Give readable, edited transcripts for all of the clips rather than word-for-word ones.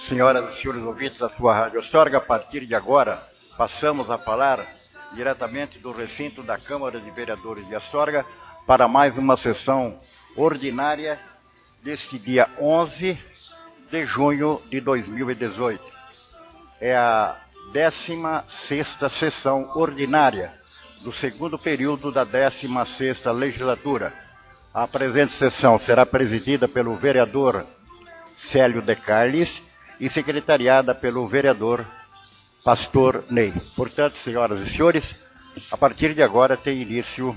Senhoras e senhores ouvintes da sua Rádio Astorga, a partir de agora passamos a falar diretamente do recinto da Câmara de Vereadores de Astorga para mais uma sessão ordinária deste dia 11 de junho de 2018. É a 16ª sessão ordinária do segundo período da 16ª legislatura. A presente sessão será presidida pelo vereador Célio de Carles e secretariada pelo vereador Pastor Ney. Portanto, senhoras e senhores, a partir de agora tem início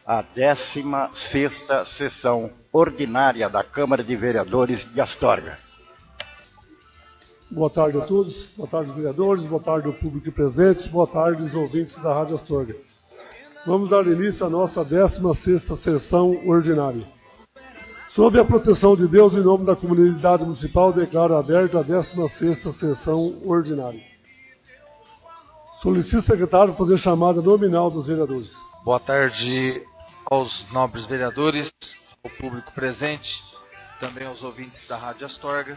a 16ª sessão ordinária da Câmara de Vereadores de Astorga. Boa tarde a todos, boa tarde vereadores, boa tarde ao público presente, boa tarde aos ouvintes da Rádio Astorga. Vamos dar início à nossa 16ª sessão ordinária. Sob a proteção de Deus, em nome da comunidade municipal, declaro aberta a 16ª sessão ordinária. Solicito o secretário fazer chamada nominal dos vereadores. Boa tarde aos nobres vereadores, ao público presente, também aos ouvintes da Rádio Astorga.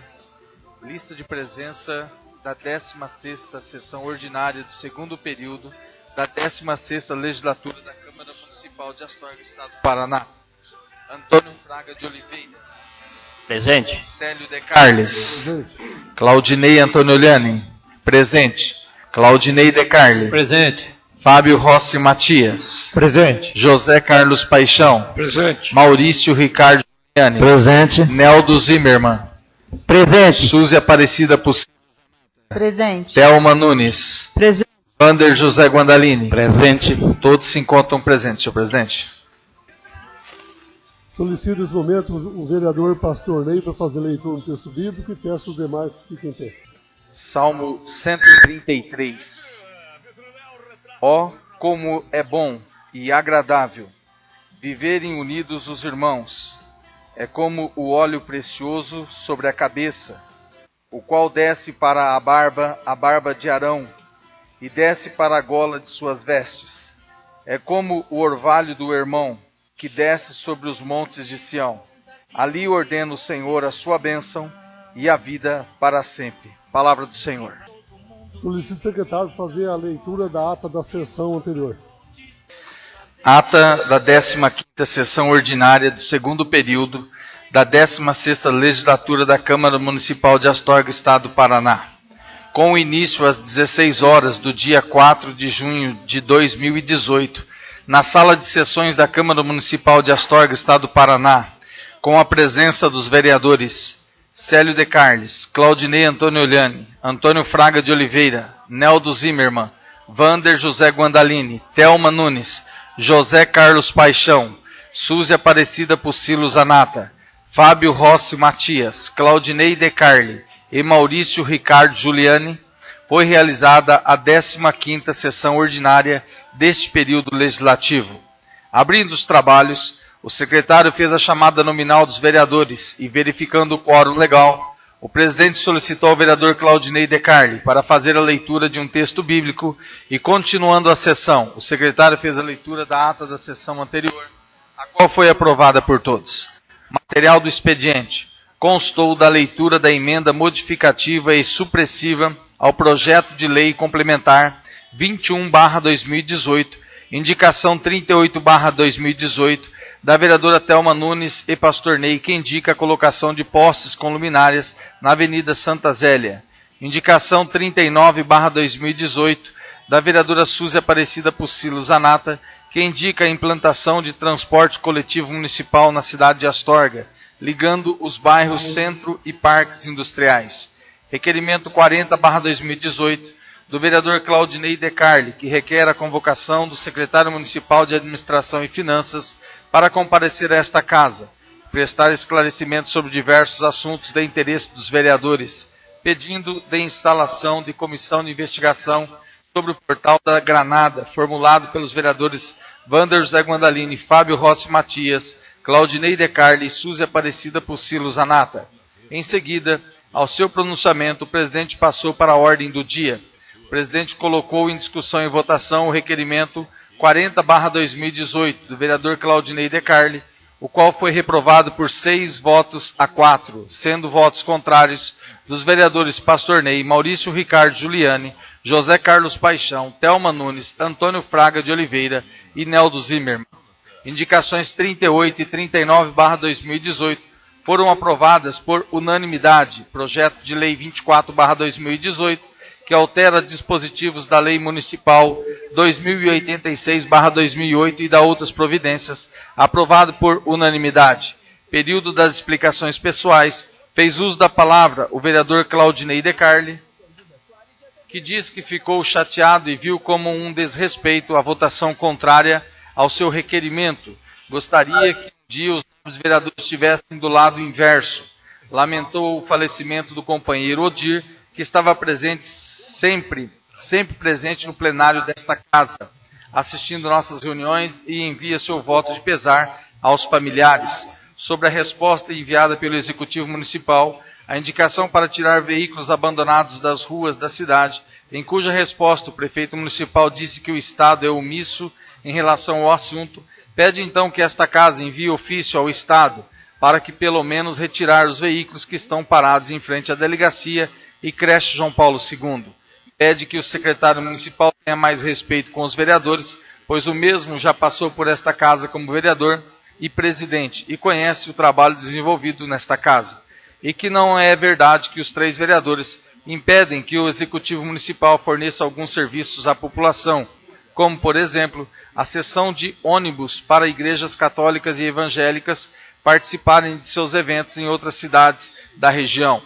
Lista de presença da 16ª sessão ordinária do segundo período da 16ª legislatura da Câmara Municipal de Astorga, Estado do Paraná. Antônio Fraga de Oliveira. Presente. Célio de Carles. Presente. Claudinei Antonioliani. Presente. Claudinei de Carli. Presente. Fábio Rossi Matias. Presente. José Carlos Paixão. Presente. Maurício Ricardo Giuliani. Presente. Neldo Zimmermann. Presente. Suzy Aparecida Possível. Presente. Thelma Nunes. Presente. Vander José Guandalini. Presente. Todos se encontram presentes, senhor presidente. Solicito nesse momento o vereador Pastor Ney para fazer leitura do texto bíblico e peço os demais que fiquem em pé. Salmo 133. Ó, como é bom e agradável viverem unidos os irmãos. É como o óleo precioso sobre a cabeça, o qual desce para a barba de Arão, e desce para a gola de suas vestes. É como o orvalho do irmão, que desce sobre os montes de Sião. Ali ordena o Senhor a sua bênção e a vida para sempre. Palavra do Senhor. Solicito o secretário fazer a leitura da ata da sessão anterior. Ata da 15ª sessão ordinária do segundo período da 16ª legislatura da Câmara Municipal de Astorga, Estado do Paraná. Com início às 16 horas do dia 4 de junho de 2018, na sala de sessões da Câmara Municipal de Astorga, Estado do Paraná, com a presença dos vereadores Célio de Carles, Claudinei Antonioliani, Antônio Fraga de Oliveira, Neldo Zimmermann, Vander José Guandalini, Thelma Nunes, José Carlos Paixão, Suzy Aparecida Possível Zanata, Fábio Rossi Matias, Claudinei de Carli e Maurício Ricardo Giuliani, foi realizada a 15ª sessão ordinária deste período legislativo. Abrindo os trabalhos, o secretário fez a chamada nominal dos vereadores e, verificando o quórum legal, o presidente solicitou ao vereador Claudinei de Carli para fazer a leitura de um texto bíblico e, continuando a sessão, o secretário fez a leitura da ata da sessão anterior, a qual foi aprovada por todos. Material do expediente. Constou da leitura da emenda modificativa e supressiva ao projeto de lei complementar 21/2018, indicação 38/2018, da vereadora Thelma Nunes e Pastor Ney, que indica a colocação de postes com luminárias na Avenida Santa Zélia. Indicação 39/2018, da vereadora Suzy Aparecida Possível Zanata, que indica a implantação de transporte coletivo municipal na cidade de Astorga, ligando os bairros Centro e Parques Industriais. Requerimento 40/2018, do vereador Claudinei de Carli, que requer a convocação do secretário municipal de Administração e Finanças para comparecer a esta casa, prestar esclarecimentos sobre diversos assuntos de interesse dos vereadores, pedindo de instalação de comissão de investigação sobre o portal da Granada, formulado pelos vereadores Vander José Guandalini, Fábio Rossi Matias, Claudinei de Carli e Suzy Aparecida Possível Zanata. Em seguida, ao seu pronunciamento, o presidente passou para a ordem do dia. O presidente colocou em discussão e votação o requerimento 40/2018 do vereador Claudinei de Carli, o qual foi reprovado por 6 votos a 4, sendo votos contrários dos vereadores Pastor Ney, Maurício Ricardo Giuliani, José Carlos Paixão, Thelma Nunes, Antônio Fraga de Oliveira e Neldo Zimmermann. Indicações 38 e 39/2018 foram aprovadas por unanimidade. Projeto de Lei 24/2018, que altera dispositivos da Lei Municipal 2086/2008 e da outras providências, aprovado por unanimidade. Período das explicações pessoais, fez uso da palavra o vereador Claudinei De Carli, que diz que ficou chateado e viu como um desrespeito a votação contrária ao seu requerimento. Gostaria que um dia os vereadores estivessem do lado inverso. Lamentou o falecimento do companheiro Odir, que estava presente sempre presente no plenário desta casa, assistindo nossas reuniões, e envia seu voto de pesar aos familiares. Sobre a resposta enviada pelo Executivo Municipal, a indicação para tirar veículos abandonados das ruas da cidade, em cuja resposta o prefeito municipal disse que o Estado é omisso em relação ao assunto, pede então que esta casa envie ofício ao Estado para que pelo menos retirar os veículos que estão parados em frente à delegacia e creche João Paulo II. Pede que o secretário municipal tenha mais respeito com os vereadores, pois o mesmo já passou por esta casa como vereador e presidente e conhece o trabalho desenvolvido nesta casa. E que não é verdade que os 3 vereadores impedem que o Executivo Municipal forneça alguns serviços à população, como, por exemplo, a cessão de ônibus para igrejas católicas e evangélicas participarem de seus eventos em outras cidades da região.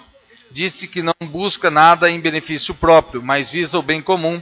Disse que não busca nada em benefício próprio, mas visa o bem comum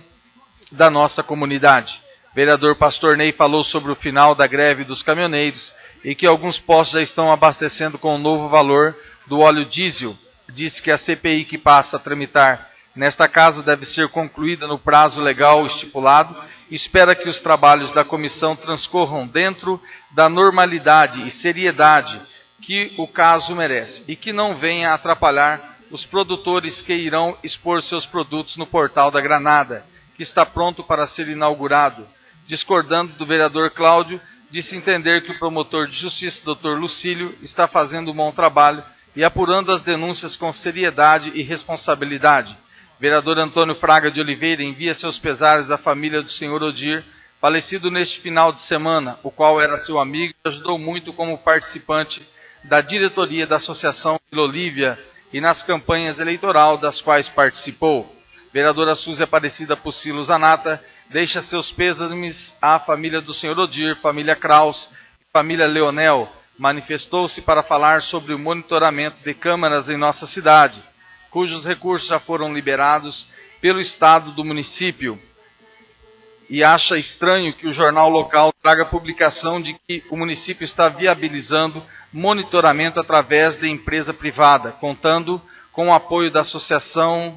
da nossa comunidade. Vereador Pastor Ney falou sobre o final da greve dos caminhoneiros e que alguns postos já estão abastecendo com o novo valor do óleo diesel. Disse que a CPI que passa a tramitar nesta casa deve ser concluída no prazo legal estipulado e espera que os trabalhos da comissão transcorram dentro da normalidade e seriedade que o caso merece e que não venha atrapalhar os produtores que irão expor seus produtos no Portal da Granada, que está pronto para ser inaugurado. Discordando do vereador Cláudio, disse entender que o promotor de justiça, Dr. Lucílio, está fazendo um bom trabalho e apurando as denúncias com seriedade e responsabilidade. Vereador Antônio Fraga de Oliveira envia seus pesares à família do senhor Odir, falecido neste final de semana, o qual era seu amigo e ajudou muito como participante da diretoria da Associação Vila Olívia e nas campanhas eleitorais das quais participou. Vereadora Suzy Aparecida Pucilo Zanata deixa seus pêsames à família do senhor Odir, família Kraus e família Leonel. Manifestou-se para falar sobre o monitoramento de câmaras em nossa cidade, cujos recursos já foram liberados pelo Estado do município. E acha estranho que o jornal local traga publicação de que o município está viabilizando monitoramento através de empresa privada, contando com o apoio da Associação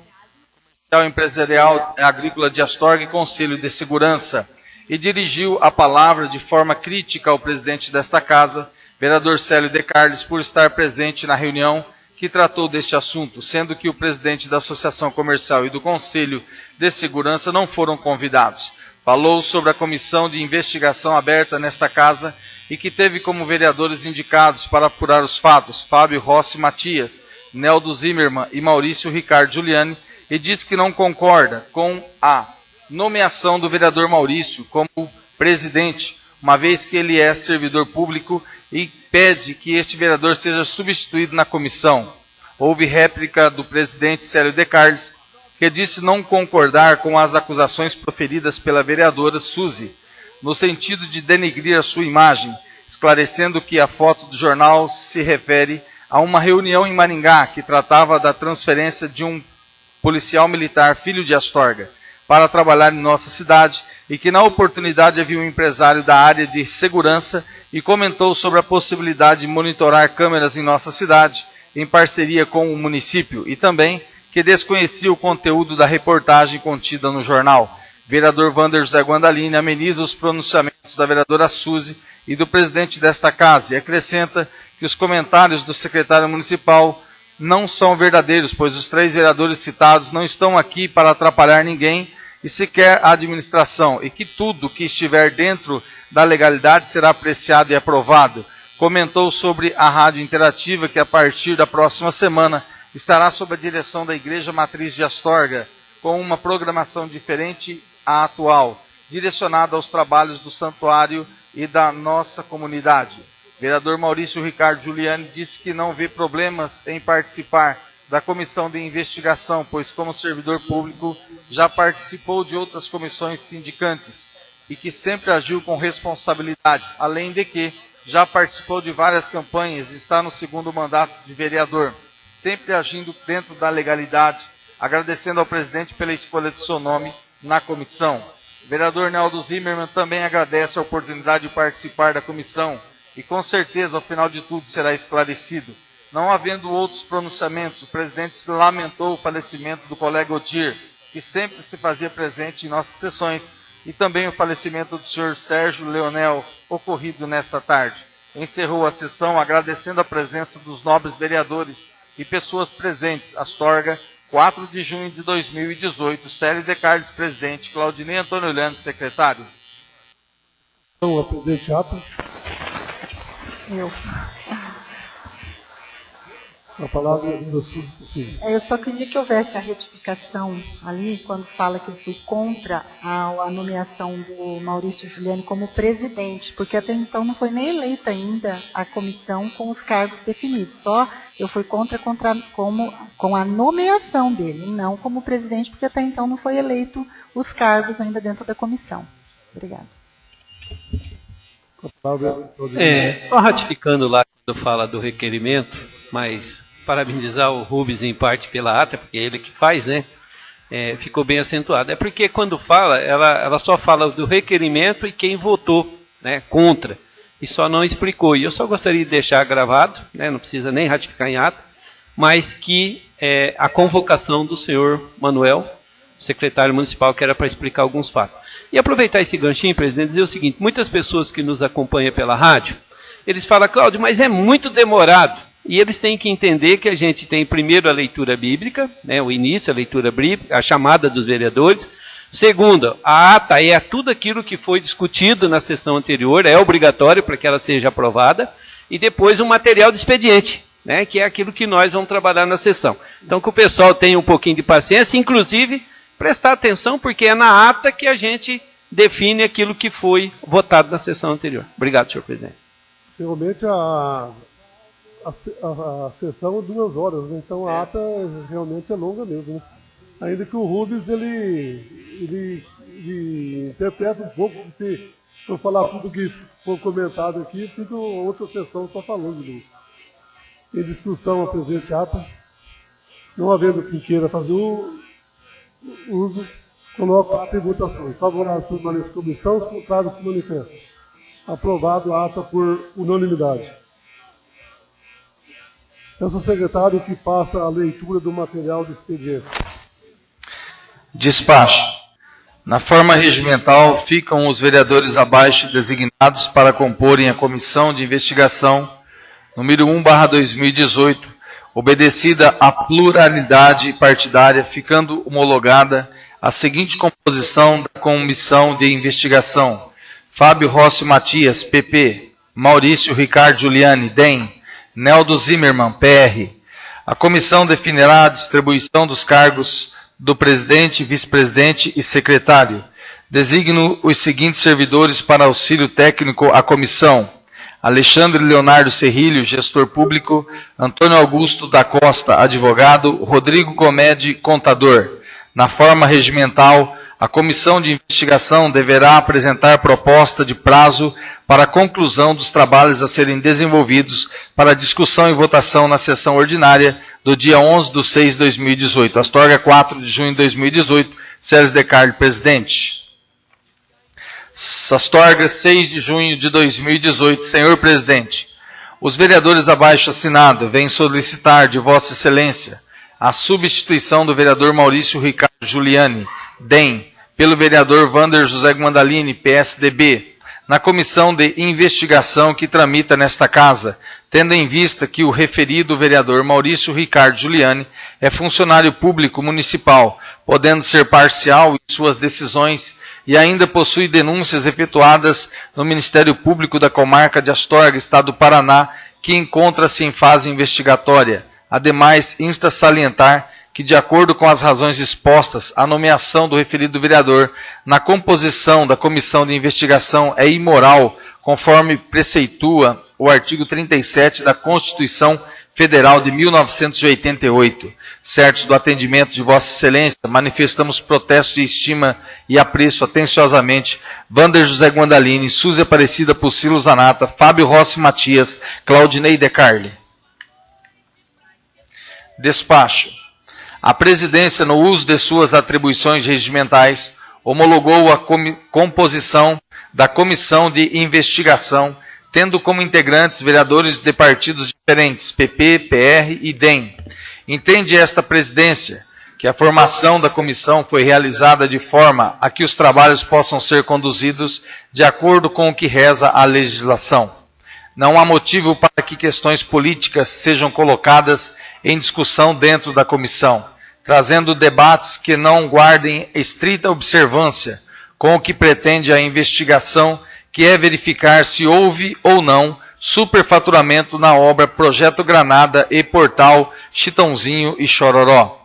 Empresarial Agrícola de Astorga e Conselho de Segurança, e dirigiu a palavra de forma crítica ao presidente desta casa, vereador Célio De Carli, por estar presente na reunião que tratou deste assunto, sendo que o presidente da Associação Comercial e do Conselho de Segurança não foram convidados. Falou sobre a comissão de investigação aberta nesta casa e que teve como vereadores indicados para apurar os fatos Fábio Rossi Matias, Neldo Zimmermann e Maurício Ricardo Giuliani, e diz que não concorda com a nomeação do vereador Maurício como presidente, uma vez que ele é servidor público, e pede que este vereador seja substituído na comissão. Houve réplica do presidente Célio De Carli, que disse não concordar com as acusações proferidas pela vereadora Suzy, no sentido de denegrir a sua imagem, esclarecendo que a foto do jornal se refere a uma reunião em Maringá que tratava da transferência de um policial militar filho de Astorga para trabalhar em nossa cidade e que na oportunidade havia um empresário da área de segurança e comentou sobre a possibilidade de monitorar câmeras em nossa cidade em parceria com o município e também que desconhecia o conteúdo da reportagem contida no jornal. Vereador Wander José Guandalini ameniza os pronunciamentos da vereadora Suzy e do presidente desta casa e acrescenta que os comentários do secretário municipal não são verdadeiros, pois os 3 vereadores citados não estão aqui para atrapalhar ninguém e sequer a administração, e que tudo que estiver dentro da legalidade será apreciado e aprovado. comentou sobre a rádio interativa que a partir da próxima semana estará sob a direção da Igreja Matriz de Astorga, com uma programação diferente à atual, direcionada aos trabalhos do santuário e da nossa comunidade. Vereador Maurício Ricardo Giuliani disse que não vê problemas em participar da comissão de investigação, pois como servidor público já participou de outras comissões sindicantes e que sempre agiu com responsabilidade, além de que já participou de várias campanhas e está no segundo mandato de vereador, sempre agindo dentro da legalidade, agradecendo ao presidente pela escolha de seu nome na comissão. O vereador Neldo Zimmermann também agradece a oportunidade de participar da comissão e com certeza, ao final de tudo, será esclarecido. Não havendo outros pronunciamentos, o presidente se lamentou o falecimento do colega Odir, que sempre se fazia presente em nossas sessões, e também o falecimento do senhor Sérgio Leonel, ocorrido nesta tarde. Encerrou a sessão agradecendo a presença dos nobres vereadores e pessoas presentes. Astorga, 4 de junho de 2018, Célio de Carlos, presidente, Claudinei Antônio Leandro, secretário. Então, a presidente Ata. A palavra é do Sul. Eu só queria que houvesse a retificação ali, quando fala que eu fui contra a nomeação do Maurício Giuliani como presidente, porque até então não foi nem eleita ainda a comissão com os cargos definidos. Só eu fui contra com a nomeação dele, não como presidente, porque até então não foi eleito os cargos ainda dentro da comissão. Obrigada. Só ratificando lá quando fala do requerimento, mas parabenizar o Rubens em parte pela ata, porque é ele que faz, né? Ficou bem acentuado. É porque quando fala, ela só fala do requerimento e quem votou, né, contra, e só não explicou. E eu só gostaria de deixar gravado, né, não precisa nem ratificar em ata, mas que a convocação do senhor Manuel, secretário municipal, que era para explicar alguns fatos. E aproveitar esse ganchinho, presidente, dizer o seguinte: muitas pessoas que nos acompanham pela rádio, eles falam, Cláudio, mas é muito demorado. E eles têm que entender que a gente tem primeiro a leitura bíblica, né, o início, a leitura bíblica, a chamada dos vereadores. Segundo, a ata é tudo aquilo que foi discutido na sessão anterior, é obrigatório para que ela seja aprovada. E depois o material de expediente, né, que é aquilo que nós vamos trabalhar na sessão. Então que o pessoal tenha um pouquinho de paciência, inclusive prestar atenção, porque é na ata que a gente define aquilo que foi votado na sessão anterior. Obrigado, senhor presidente. Realmente a sessão é 2 horas, né? Então a ata realmente é longa mesmo, né? Ainda que o Rubens ele interpreta um pouco, porque se eu falar tudo que foi comentado aqui, fica outra sessão só falando em discussão a presidente ata. Não havendo quem queira fazer o uso, coloco a ata em votação. Favorável por permanência da comissão, os contrários se manifestam. Aprovado a ata por unanimidade. Peço ao secretário que faça a leitura do material do expediente. Despacho. Na forma regimental, ficam os vereadores abaixo designados para comporem a comissão de investigação número 1/2018, obedecida à pluralidade partidária, ficando homologada a seguinte composição da comissão de investigação: Fábio Rossi Matias, PP, Maurício Ricardo Giuliani, DEM, Neldo Zimmermann, PR. A comissão definirá a distribuição dos cargos do presidente, vice-presidente e secretário. Designo os seguintes servidores para auxílio técnico à comissão: Alexandre Leonardo Serrilho, gestor público; Antônio Augusto da Costa, advogado; Rodrigo Gomede, contador. Na forma regimental, a comissão de investigação deverá apresentar proposta de prazo para a conclusão dos trabalhos a serem desenvolvidos para discussão e votação na sessão ordinária do dia 11/6/2018. Astorga, 4 de junho de 2018. Célio de Carlos, presidente. Astorga, 6 de junho de 2018. Senhor presidente, os vereadores abaixo assinado vêm solicitar de Vossa Excelência a substituição do vereador Maurício Ricardo Giuliani, DEM, pelo vereador Wander José Guandalini, PSDB, na comissão de investigação que tramita nesta casa, tendo em vista que o referido vereador Maurício Ricardo Giuliani é funcionário público municipal, podendo ser parcial em suas decisões e ainda possui denúncias efetuadas no Ministério Público da Comarca de Astorga, Estado do Paraná, que encontra-se em fase investigatória. Ademais, insta salientar que, de acordo com as razões expostas, a nomeação do referido vereador na composição da comissão de investigação é imoral, conforme preceitua o artigo 37 da Constituição Federal de 1988. Certos do atendimento de Vossa Excelência, manifestamos protestos de estima e apreço atenciosamente Wander José Guandalini, Suzy Aparecida Pucilo Zanata, Fábio Rossi Matias, Claudinei De Carli. Despacho. A Presidência, no uso de suas atribuições regimentais, homologou a composição da Comissão de Investigação, tendo como integrantes vereadores de partidos diferentes, PP, PR e DEM. Entende esta Presidência que a formação da comissão foi realizada de forma a que os trabalhos possam ser conduzidos de acordo com o que reza a legislação. Não há motivo para que questões políticas sejam colocadas em discussão dentro da comissão, trazendo debates que não guardem estrita observância com o que pretende a investigação, que é verificar se houve ou não superfaturamento na obra Projeto Granada e Portal Chitãozinho e Chororó.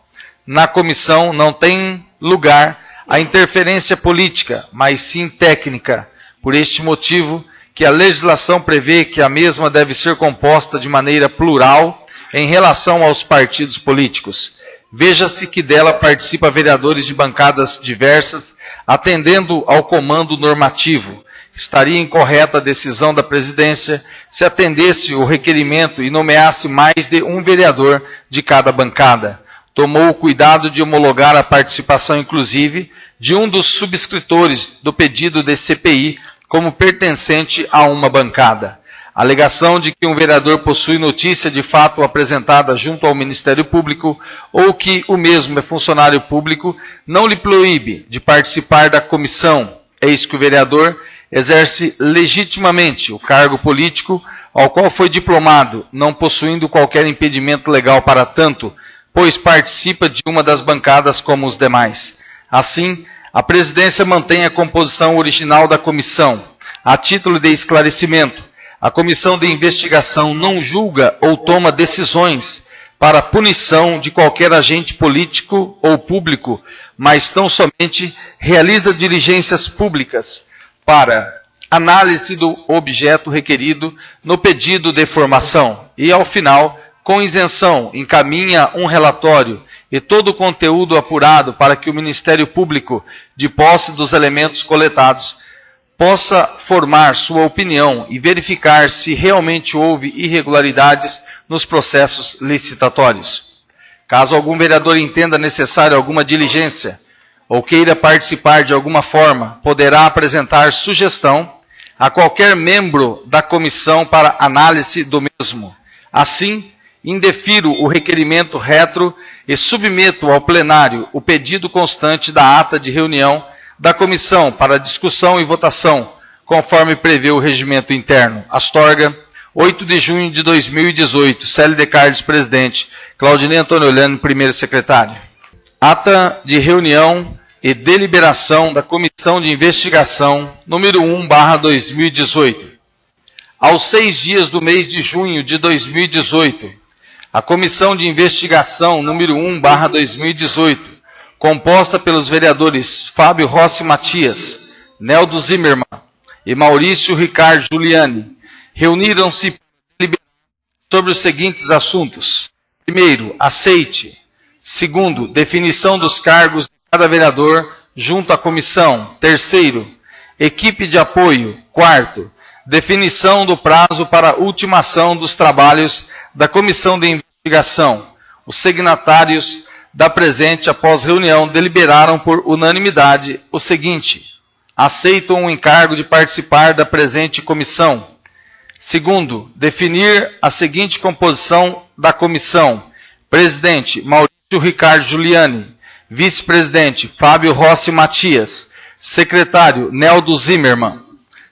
Na comissão não tem lugar a interferência política, mas sim técnica. Por este motivo, que a legislação prevê que a mesma deve ser composta de maneira plural em relação aos partidos políticos. Veja-se que dela participa vereadores de bancadas diversas, atendendo ao comando normativo. Estaria incorreta a decisão da Presidência se atendesse o requerimento e nomeasse mais de um vereador de cada bancada. Tomou o cuidado de homologar a participação, inclusive, de um dos subscritores do pedido de CPI como pertencente a uma bancada. A alegação de que um vereador possui notícia de fato apresentada junto ao Ministério Público ou que o mesmo é funcionário público não lhe proíbe de participar da comissão, eis que o vereador exerce legitimamente o cargo político ao qual foi diplomado, não possuindo qualquer impedimento legal para tanto, pois participa de uma das bancadas como os demais. Assim, a Presidência mantém a composição original da comissão. A título de esclarecimento, a comissão de investigação não julga ou toma decisões para a punição de qualquer agente político ou público, mas tão somente realiza diligências públicas para análise do objeto requerido no pedido de formação e, ao final, com isenção, encaminha um relatório e todo o conteúdo apurado para que o Ministério Público, de posse dos elementos coletados, possa formar sua opinião e verificar se realmente houve irregularidades nos processos licitatórios. Caso algum vereador entenda necessário alguma diligência ou queira participar de alguma forma, poderá apresentar sugestão a qualquer membro da comissão para análise do mesmo. Assim, indefiro o requerimento retro e submeto ao plenário o pedido constante da ata de reunião da comissão para discussão e votação, conforme prevê o regimento interno. Astorga, 8 de junho de 2018, Célio De Carli, presidente, Claudinei Antônio Olhano, primeiro secretário. Ata de reunião e deliberação da Comissão de Investigação, número 1/2018. Aos 6 dias do mês de junho de 2018, a Comissão de Investigação, número 1/2018, composta pelos vereadores Fábio Rossi Matias, Neldo Zimmermann e Maurício Ricardo Giuliani, reuniram-se para deliberar sobre os seguintes assuntos. Primeiro, aceite. Segundo, definição dos cargos de cada vereador junto à comissão. Terceiro, equipe de apoio. Quarto, definição do prazo para a ultimação dos trabalhos da comissão de investigação. Os signatários da presente, após reunião, deliberaram por unanimidade o seguinte: aceitam o encargo de participar da presente comissão. Segundo, definir a seguinte composição da comissão: presidente, Maurício Ricardo Giuliani; vice-presidente, Fábio Rossi Matias; secretário, Neldo Zimmermann.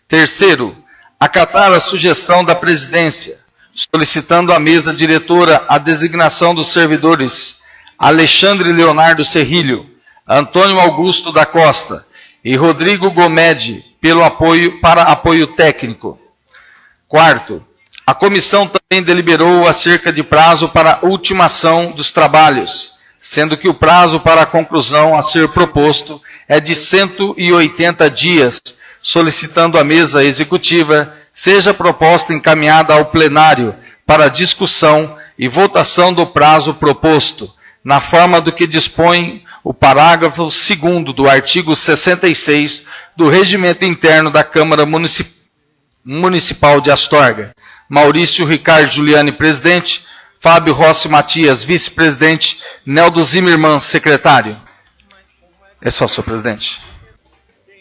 Terceiro, acatar a sugestão da presidência, solicitando à mesa diretora a designação dos servidores Alexandre Leonardo Serrilho, Antônio Augusto da Costa e Rodrigo Gomede para apoio técnico. Quarto, a comissão também deliberou acerca de prazo para ultimação dos trabalhos, sendo que o prazo para a conclusão a ser proposto é de 180 dias, solicitando à mesa executiva seja proposta encaminhada ao plenário para discussão e votação do prazo proposto, na forma do que dispõe o parágrafo 2º do artigo 66 do Regimento Interno da Câmara Municipal de Astorga. Maurício Ricardo Giuliani, presidente. Fábio Rossi Matias, vice-presidente. Neldo Zimmermann, secretário. É só, senhor presidente.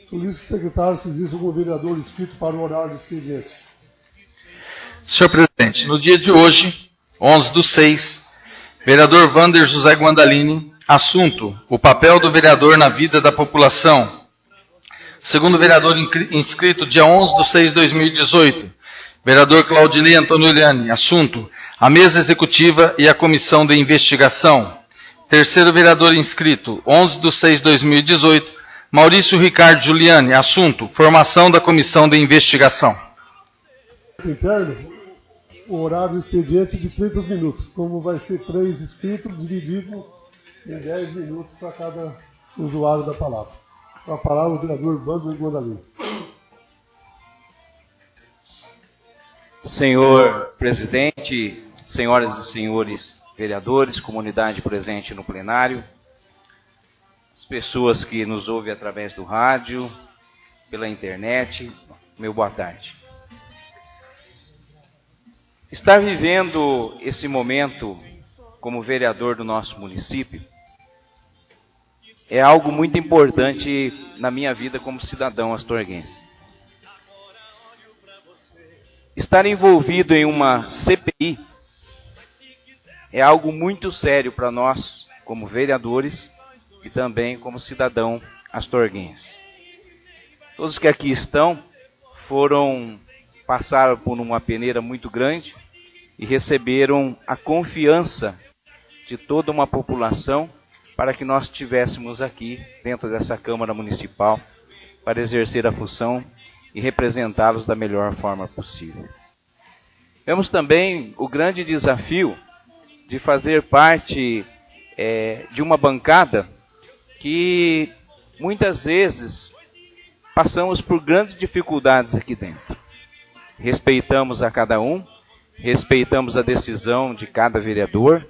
Solicito secretário se existe algum vereador inscrito para o horário do expediente. Senhor presidente, no dia de hoje, 11/6, vereador Vander José Guandalini, assunto: o papel do vereador na vida da população. Segundo vereador inscrito, dia 11/6/2018, vereador Claudinei Antônio Liane, assunto: a mesa executiva e a comissão de investigação. Terceiro vereador inscrito, 11/6/2018, Maurício Ricardo Giuliani, assunto: formação da comissão de investigação. Interno, o horário do expediente de 30 minutos. Como vai ser 3 inscritos, dividido em 10 minutos para cada usuário da palavra. Com a palavra o vereador Vander Guandalini. Senhor presidente, senhoras e senhores vereadores, comunidade presente no plenário, as pessoas que nos ouvem através do rádio, pela internet, meu boa tarde. Estar vivendo esse momento como vereador do nosso município é algo muito importante na minha vida como cidadão astorguense. Estar envolvido em uma CPI é algo muito sério para nós, como vereadores e também como cidadão astorguense. Todos que aqui estão passaram por uma peneira muito grande e receberam a confiança de toda uma população para que nós estivéssemos aqui dentro dessa Câmara Municipal para exercer a função e representá-los da melhor forma possível. Temos também o grande desafio de fazer parte de uma bancada que muitas vezes passamos por grandes dificuldades aqui dentro. Respeitamos a cada um, respeitamos a decisão de cada vereador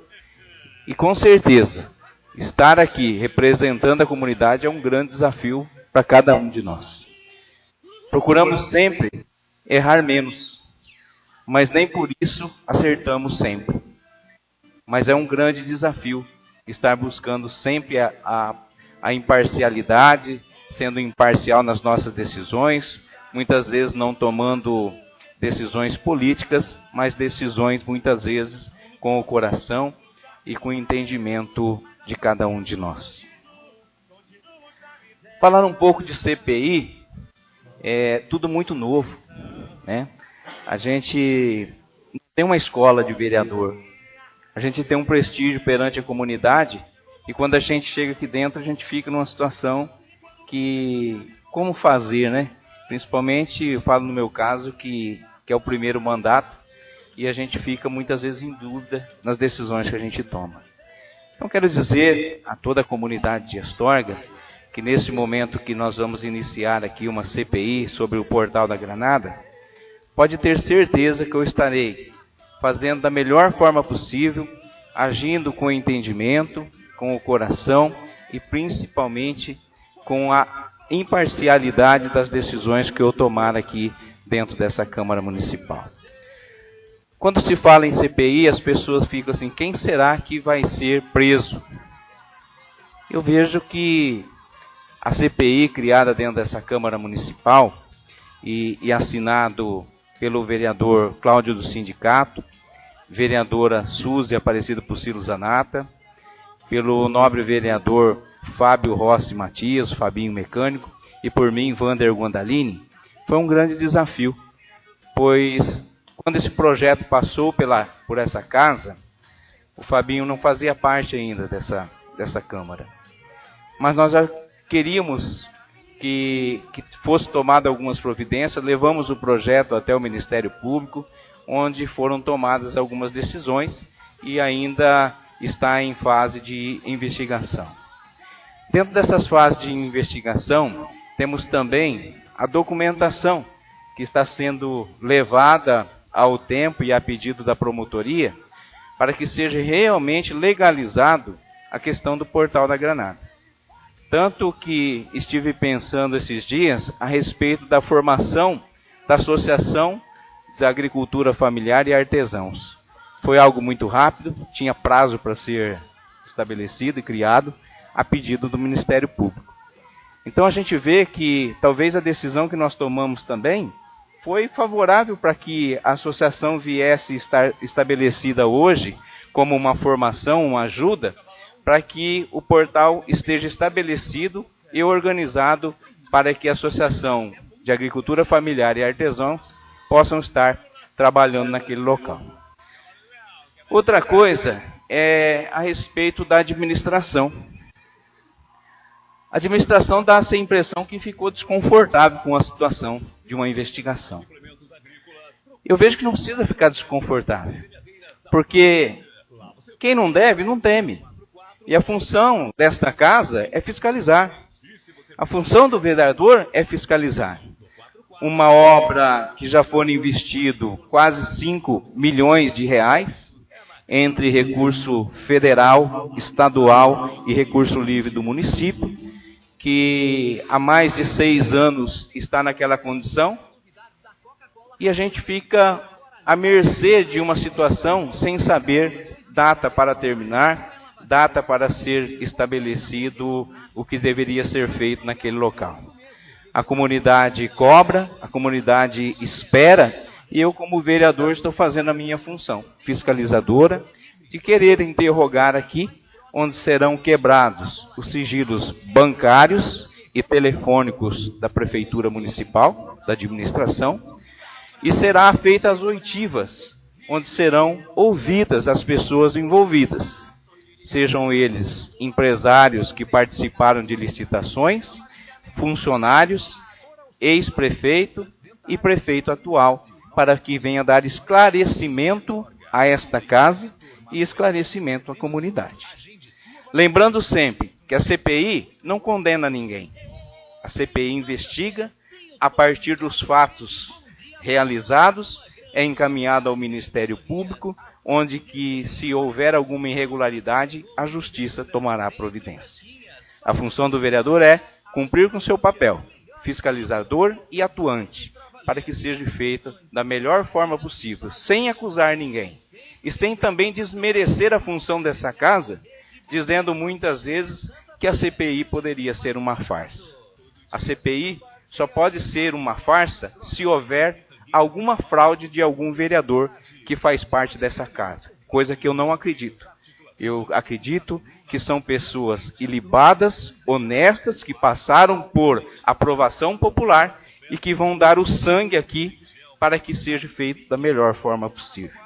e com certeza estar aqui representando a comunidade é um grande desafio para cada um de nós. Procuramos sempre errar menos, mas nem por isso acertamos sempre. Mas é um grande desafio estar buscando sempre a imparcialidade, sendo imparcial nas nossas decisões, muitas vezes não tomando decisões políticas, mas decisões muitas vezes com o coração e com o entendimento de cada um de nós. Falar um pouco de CPI é tudo muito novo, né? A gente não tem uma escola de vereador, a gente tem um prestígio perante a comunidade e quando a gente chega aqui dentro a gente fica numa situação que, como fazer, né? Principalmente, eu falo no meu caso que é o primeiro mandato e a gente fica muitas vezes em dúvida nas decisões que a gente toma. Então quero dizer a toda a comunidade de Astorga que nesse momento que nós vamos iniciar aqui uma CPI sobre o Portal da Granada, pode ter certeza que eu estarei fazendo da melhor forma possível, agindo com entendimento, com o coração e principalmente com a imparcialidade das decisões que eu tomar aqui dentro dessa Câmara Municipal. Quando se fala em CPI, as pessoas ficam assim, quem será que vai ser preso? Eu vejo que a CPI criada dentro dessa Câmara Municipal e assinado pelo vereador Cláudio do Sindicato, vereadora Suzy Aparecido Pucilo Zanata, pelo nobre vereador Fábio Rossi Matias, Fabinho Mecânico, e por mim, Vander Guandalini, foi um grande desafio, pois quando esse projeto passou por essa casa, o Fabinho não fazia parte ainda dessa Câmara. Mas nós já queríamos que fosse tomada algumas providências, levamos o projeto até o Ministério Público, onde foram tomadas algumas decisões e ainda está em fase de investigação. Dentro dessas fases de investigação, temos também a documentação que está sendo levada ao tempo e a pedido da promotoria para que seja realmente legalizado a questão do Portal da Granada. Tanto que estive pensando esses dias a respeito da formação da Associação de Agricultura Familiar e Artesãos. Foi algo muito rápido, tinha prazo para ser estabelecido e criado a pedido do Ministério Público. Então a gente vê que talvez a decisão que nós tomamos também foi favorável para que a associação viesse estar estabelecida hoje como uma formação, uma ajuda, para que o portal esteja estabelecido e organizado para que a Associação de Agricultura Familiar e Artesãos possam estar trabalhando naquele local. Outra coisa é a respeito da administração. A administração dá essa impressão que ficou desconfortável com a situação de uma investigação. Eu vejo que não precisa ficar desconfortável, porque quem não deve, não teme. E a função desta casa é fiscalizar. A função do vereador é fiscalizar. Uma obra que já foram investido quase 5 milhões de reais, entre recurso federal, estadual e recurso livre do município, que há mais de 6 anos está naquela condição, e a gente fica à mercê de uma situação sem saber data para terminar, data para ser estabelecido o que deveria ser feito naquele local. A comunidade cobra, a comunidade espera, e eu como vereador estou fazendo a minha função fiscalizadora, de querer interrogar aqui onde serão quebrados os sigilos bancários e telefônicos da Prefeitura Municipal, da administração, e será feita as oitivas, onde serão ouvidas as pessoas envolvidas, sejam eles empresários que participaram de licitações, funcionários, ex-prefeito e prefeito atual, para que venha dar esclarecimento a esta casa e esclarecimento à comunidade. Lembrando sempre que a CPI não condena ninguém. A CPI investiga, a partir dos fatos realizados, é encaminhada ao Ministério Público, onde que, se houver alguma irregularidade, a Justiça tomará providência. A função do vereador é cumprir com seu papel, fiscalizador e atuante, para que seja feita da melhor forma possível, sem acusar ninguém, e sem também desmerecer a função dessa casa, dizendo muitas vezes que a CPI poderia ser uma farsa. A CPI só pode ser uma farsa se houver alguma fraude de algum vereador que faz parte dessa casa, coisa que eu não acredito. Eu acredito que são pessoas ilibadas, honestas, que passaram por aprovação popular e que vão dar o sangue aqui para que seja feito da melhor forma possível.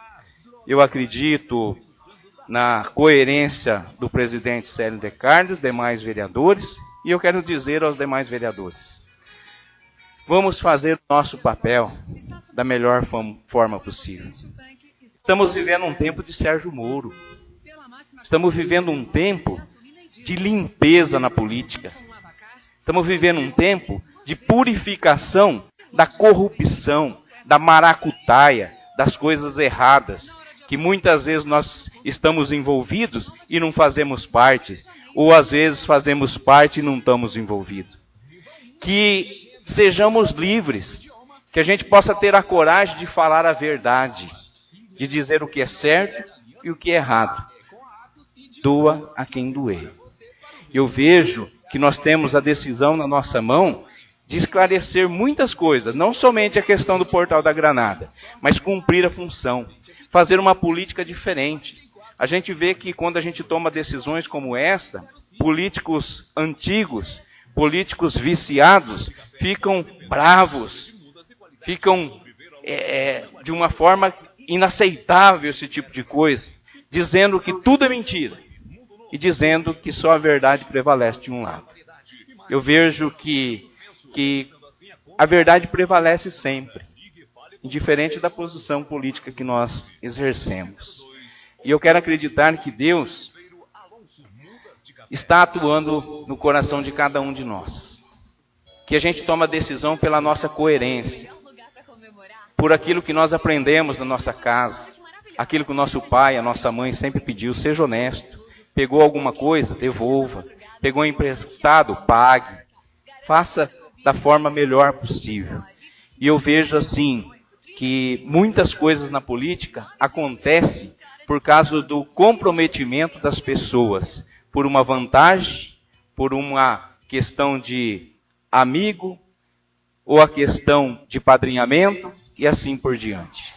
Eu acredito na coerência do presidente Célio de Carlos, demais vereadores, e eu quero dizer aos demais vereadores, vamos fazer o nosso papel da melhor forma possível. Estamos vivendo um tempo de Sérgio Moro. Estamos vivendo um tempo de limpeza na política. Estamos vivendo um tempo de purificação da corrupção, da maracutaia, das coisas erradas, que muitas vezes nós estamos envolvidos e não fazemos parte, ou às vezes fazemos parte e não estamos envolvidos. Que sejamos livres, que a gente possa ter a coragem de falar a verdade, de dizer o que é certo e o que é errado. Doa a quem doer. Eu vejo que nós temos a decisão na nossa mão de esclarecer muitas coisas, não somente a questão do Portal da Granada, mas cumprir a função, fazer uma política diferente. A gente vê que quando a gente toma decisões como esta, políticos antigos, políticos viciados, ficam bravos, ficam de uma forma inaceitável esse tipo de coisa, dizendo que tudo é mentira e dizendo que só a verdade prevalece de um lado. Eu vejo que a verdade prevalece sempre, indiferente da posição política que nós exercemos. E eu quero acreditar que Deus está atuando no coração de cada um de nós. Que a gente toma decisão pela nossa coerência, por aquilo que nós aprendemos na nossa casa, aquilo que o nosso pai, a nossa mãe sempre pediu: seja honesto. Pegou alguma coisa? Devolva. Pegou emprestado? Pague. Faça da forma melhor possível. E eu vejo assim, que muitas coisas na política acontecem por causa do comprometimento das pessoas, por uma vantagem, por uma questão de amigo, ou a questão de padrinhamento, e assim por diante.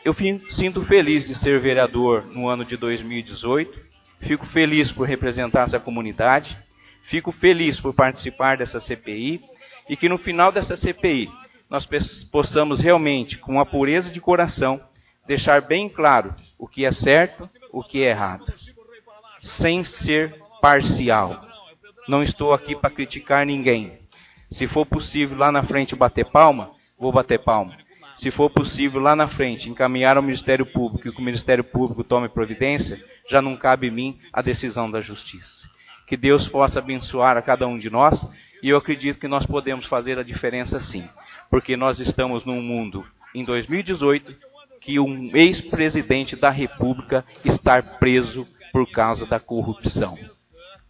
Eu sinto feliz de ser vereador no ano de 2018, fico feliz por representar essa comunidade, fico feliz por participar dessa CPI, e que no final dessa CPI nós possamos realmente, com a pureza de coração, deixar bem claro o que é certo, o que é errado, sem ser parcial. Não estou aqui para criticar ninguém. Se for possível lá na frente bater palma, vou bater palma. Se for possível lá na frente encaminhar ao Ministério Público e que o Ministério Público tome providência, já não cabe em mim a decisão da Justiça. Que Deus possa abençoar a cada um de nós, e eu acredito que nós podemos fazer a diferença sim, porque nós estamos num mundo, em 2018, que um ex-presidente da República está preso por causa da corrupção.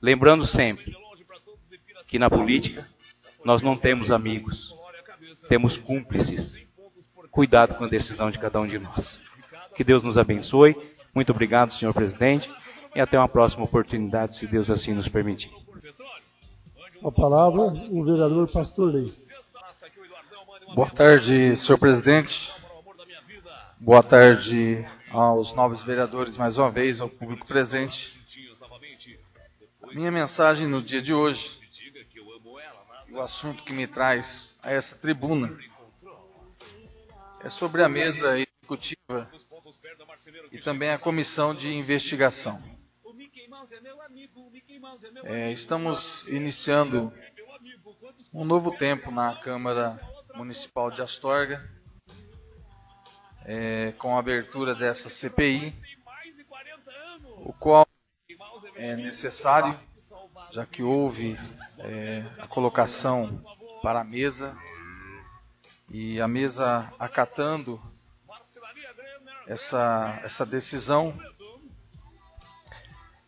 Lembrando sempre que na política nós não temos amigos, temos cúmplices. Cuidado com a decisão de cada um de nós. Que Deus nos abençoe. Muito obrigado, senhor presidente, e até uma próxima oportunidade, se Deus assim nos permitir. A palavra, o vereador Pastor Lei. Boa tarde, senhor presidente. Boa tarde aos nobres vereadores, mais uma vez, ao público presente. Minha mensagem no dia de hoje, o assunto que me traz a essa tribuna, é sobre a mesa executiva e também a comissão de investigação. Estamos iniciando um novo tempo na Câmara Municipal de Astorga, com a abertura dessa CPI, o qual é necessário, já que houve a colocação para a mesa, e a mesa acatando essa decisão,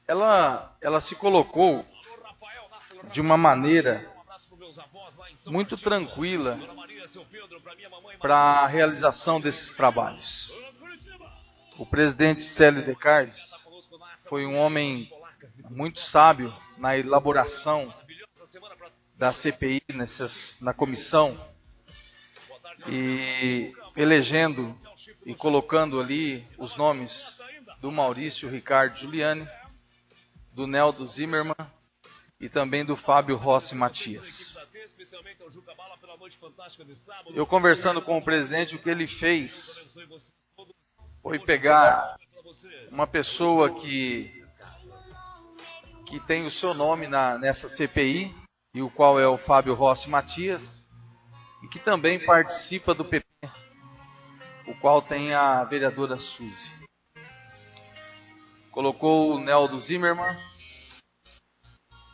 ela se colocou de uma maneira muito tranquila para a realização desses trabalhos. O presidente Célio Descartes foi um homem muito sábio na elaboração da CPI, na comissão, e elegendo e colocando ali os nomes do Maurício Ricardo Giuliani, do Neldo Zimmermann e também do Fábio Rossi Matias. Eu conversando com o presidente, o que ele fez foi pegar uma pessoa que tem o seu nome nessa CPI, e o qual é o Fábio Rossi Matias, e que também participa do PP, o qual tem a vereadora Suzy. Colocou o Neldo Zimmermann,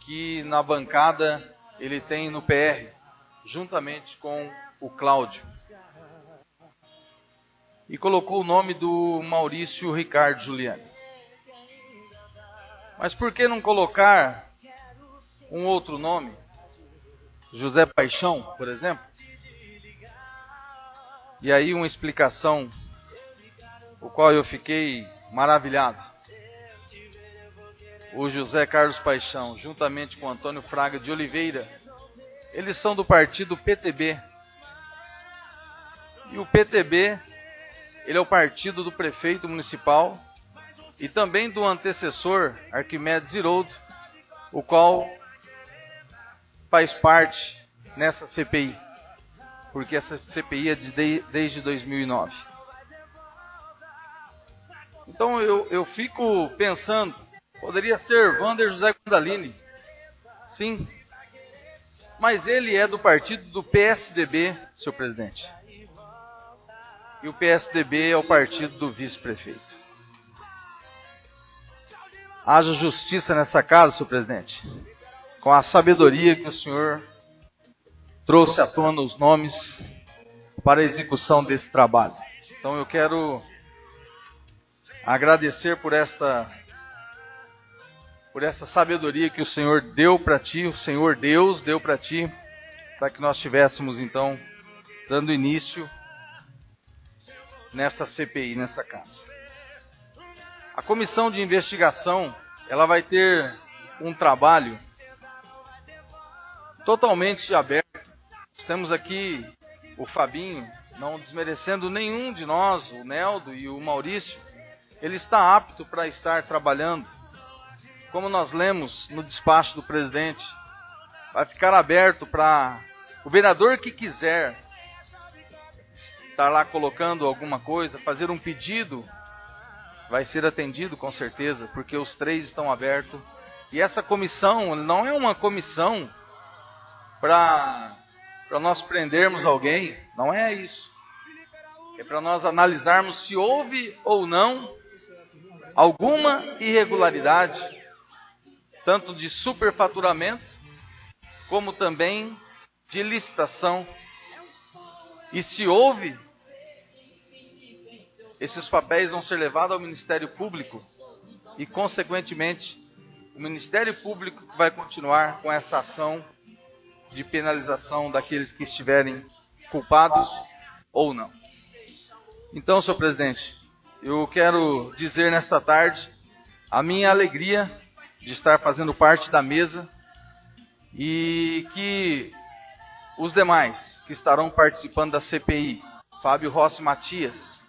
que na bancada ele tem no PR, juntamente com o Cláudio. E colocou o nome do Maurício Ricardo Giuliani. Mas por que não colocar um outro nome? José Paixão, por exemplo? E aí uma explicação, o qual eu fiquei maravilhado. O José Carlos Paixão, juntamente com Antônio Fraga de Oliveira, eles são do partido PTB. E o PTB, ele é o partido do prefeito municipal e também do antecessor Arquimedes Hiroldo, o qual faz parte nessa CPI. porque essa CPI é desde 2009. Então eu fico pensando, poderia ser Wander José Gundalini, sim, mas ele é do partido do PSDB, senhor presidente. E o PSDB é o partido do vice-prefeito. Haja justiça nessa casa, senhor presidente, com a sabedoria que o senhor trouxe à tona os nomes para a execução desse trabalho. Então eu quero agradecer por essa sabedoria que o Senhor deu para ti, o Senhor Deus deu para ti, para que nós estivéssemos então dando início nesta CPI, nessa casa. A comissão de investigação, ela vai ter um trabalho totalmente aberto. Nós temos aqui o Fabinho, não desmerecendo nenhum de nós, o Neldo e o Maurício, ele está apto para estar trabalhando. Como nós lemos no despacho do presidente, vai ficar aberto para o vereador que quiser estar lá colocando alguma coisa, fazer um pedido, vai ser atendido com certeza, porque os três estão abertos. E essa comissão não é uma comissão para nós prendermos alguém, não é isso. É para nós analisarmos se houve ou não alguma irregularidade, tanto de superfaturamento, como também de licitação. E se houve, esses papéis vão ser levados ao Ministério Público e, consequentemente, o Ministério Público vai continuar com essa ação de penalização daqueles que estiverem culpados ou não. Então, senhor presidente, eu quero dizer nesta tarde a minha alegria de estar fazendo parte da mesa e que os demais que estarão participando da CPI, Fábio Rossi Matias,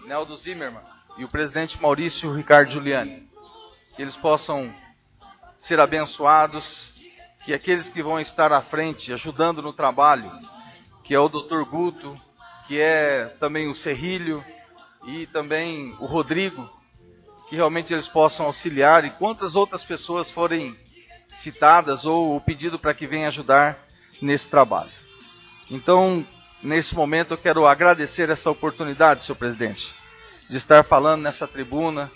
Neldo Zimmermann e o presidente Maurício Ricardo Giuliani, que eles possam ser abençoados, que aqueles que vão estar à frente ajudando no trabalho, que é o Dr. Guto, que é também o Serrilho e também o Rodrigo, que realmente eles possam auxiliar, e quantas outras pessoas forem citadas ou o pedido para que venham ajudar nesse trabalho. Então, nesse momento eu quero agradecer essa oportunidade, senhor presidente, de estar falando nessa tribuna,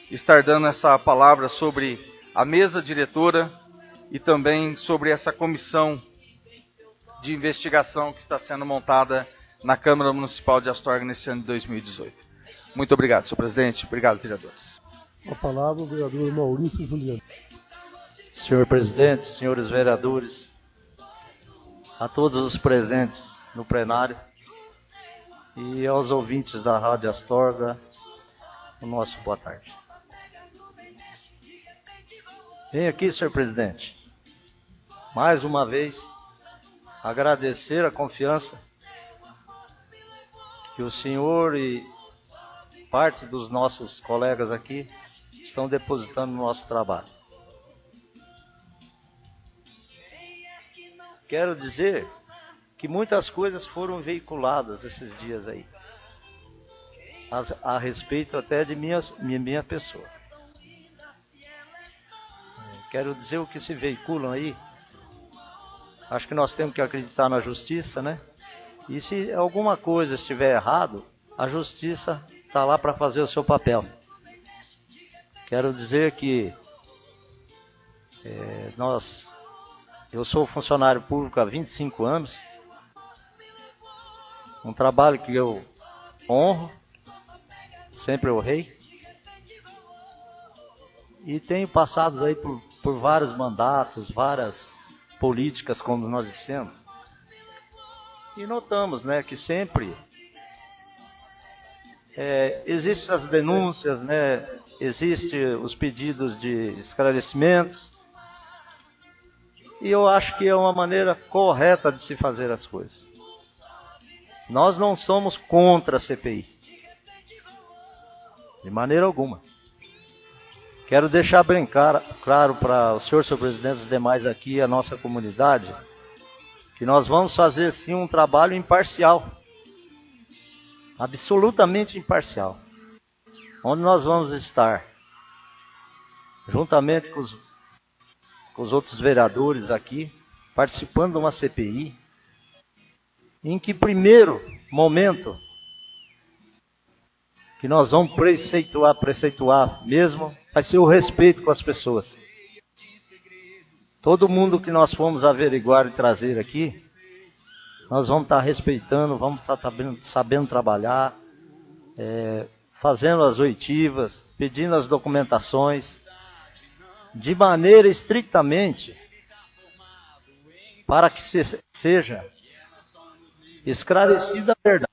estar dando essa palavra sobre a mesa diretora e também sobre essa comissão de investigação que está sendo montada na Câmara Municipal de Astorga nesse ano de 2018. Muito obrigado, senhor presidente. Obrigado, vereadores. A palavra, o vereador Maurício Giuliani. Senhor presidente, senhores vereadores, a todos os presentes no plenário e aos ouvintes da Rádio Astorga, o nosso boa tarde. Venho aqui, senhor presidente, mais uma vez, agradecer a confiança que o senhor e parte dos nossos colegas aqui estão depositando no nosso trabalho. Quero dizer que muitas coisas foram veiculadas esses dias aí, a respeito até de minha pessoa. Quero dizer o que se veiculam aí. Acho que nós temos que acreditar na justiça, né? E se alguma coisa estiver errado, a justiça está lá para fazer o seu papel. Quero dizer que eu sou funcionário público há 25 anos, um trabalho que eu honro, sempre honrei, e tenho passado aí por vários mandatos, várias políticas, como nós dissemos, e notamos, né, que sempre existem as denúncias, né, existem os pedidos de esclarecimentos, e eu acho que é uma maneira correta de se fazer as coisas. Nós não somos contra a CPI, de maneira alguma. Quero deixar bem claro para o senhor presidente e os demais aqui, a nossa comunidade, que nós vamos fazer sim um trabalho imparcial, absolutamente imparcial, onde nós vamos estar juntamente com os outros vereadores aqui, participando de uma CPI, em que primeiro momento que nós vamos preceituar mesmo, vai ser o respeito com as pessoas. Todo mundo que nós fomos averiguar e trazer aqui, nós vamos estar respeitando, vamos estar sabendo trabalhar, fazendo as oitivas, pedindo as documentações, de maneira estritamente para que seja esclarecida a verdade.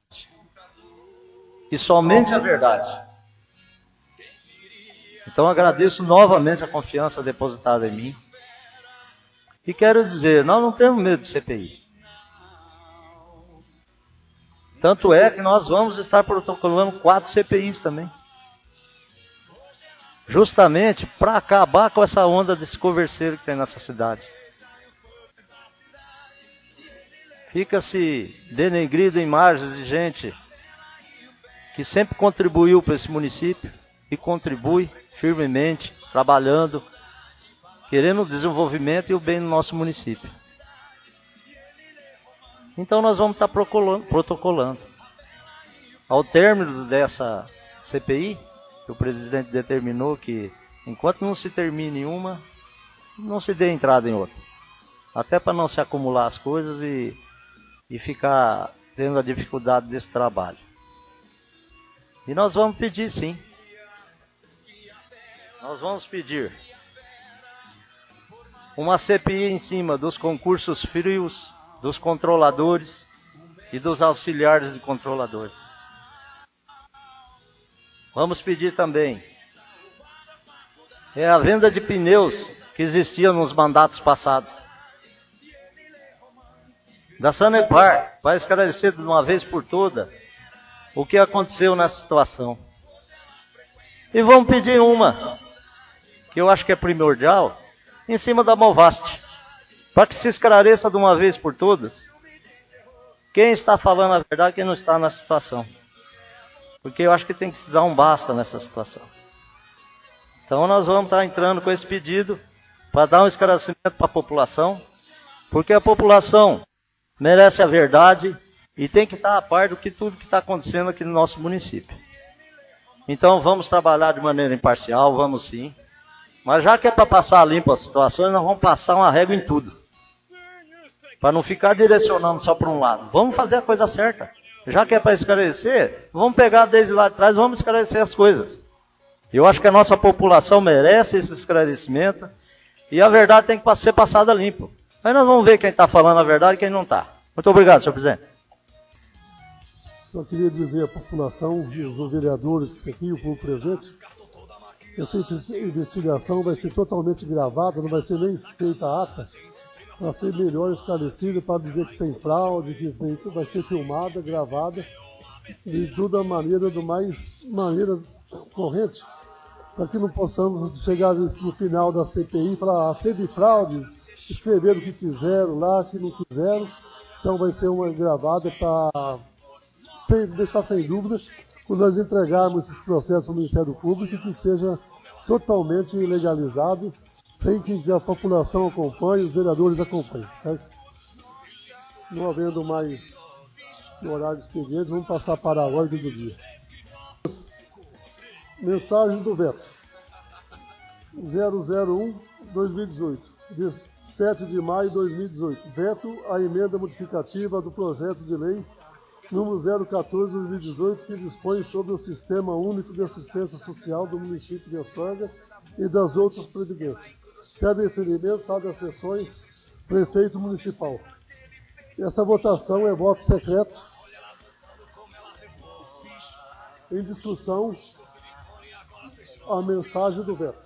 E somente a verdade. Então agradeço novamente a confiança depositada em mim. E quero dizer, nós não temos medo de CPI. Tanto é que nós vamos estar protocolando 4 CPIs também. Justamente para acabar com essa onda desse converseiro que tem nessa cidade. Fica-se denegrido imagens de gente que sempre contribuiu para esse município e contribui firmemente, trabalhando, querendo o desenvolvimento e o bem do nosso município. Então nós vamos estar protocolando. Ao término dessa CPI, o presidente determinou que enquanto não se termine uma, não se dê entrada em outra. Até para não se acumular as coisas e ficar tendo a dificuldade desse trabalho. E nós vamos pedir sim. Nós vamos pedir uma CPI em cima dos concursos frios, dos controladores e dos auxiliares de controladores. Vamos pedir também a venda de pneus que existia nos mandatos passados. Da Sanepar, vai esclarecer de uma vez por todas o que aconteceu nessa situação. E vamos pedir uma, que eu acho que é primordial, em cima da Movast, para que se esclareça de uma vez por todas quem está falando a verdade e quem não está nessa situação. Porque eu acho que tem que se dar um basta nessa situação. Então nós vamos estar entrando com esse pedido para dar um esclarecimento para a população, porque a população merece a verdade e tem que estar a par do que tudo que está acontecendo aqui no nosso município. Então vamos trabalhar de maneira imparcial, vamos sim. Mas já que é para passar limpo as situações, nós vamos passar uma régua em tudo. Para não ficar direcionando só para um lado. Vamos fazer a coisa certa. Já que é para esclarecer, vamos pegar desde lá de trás e vamos esclarecer as coisas. Eu acho que a nossa população merece esse esclarecimento e a verdade tem que ser passada limpo. Aí nós vamos ver quem está falando a verdade e quem não está. Muito obrigado, senhor presidente. Só queria dizer à população e os vereadores que estão aqui, o povo presente, que essa investigação vai ser totalmente gravada, não vai ser nem feita a ata, para ser melhor esclarecida, para dizer que tem fraude, que vai ser filmada, gravada, de toda maneira, maneira corrente, para que não possamos chegar no final da CPI e falar, teve fraude, escreveram o que quiseram lá, que não quiseram. Então vai ser uma gravada para deixar sem dúvida, quando nós entregarmos esses processos ao Ministério Público, que seja totalmente legalizado, sem que a população acompanhe, os vereadores acompanhem, certo? Não havendo mais horário de expediente, vamos passar para a ordem do dia. Mensagem do veto. 001-2018, de 7 de maio de 2018. Veto à emenda modificativa do projeto de lei número 014-2018, que dispõe sobre o Sistema Único de Assistência Social do município de Astorga e das outras previdências. Pede referimento às sessões prefeito municipal. Essa votação é voto secreto. Em discussão, a mensagem do veto.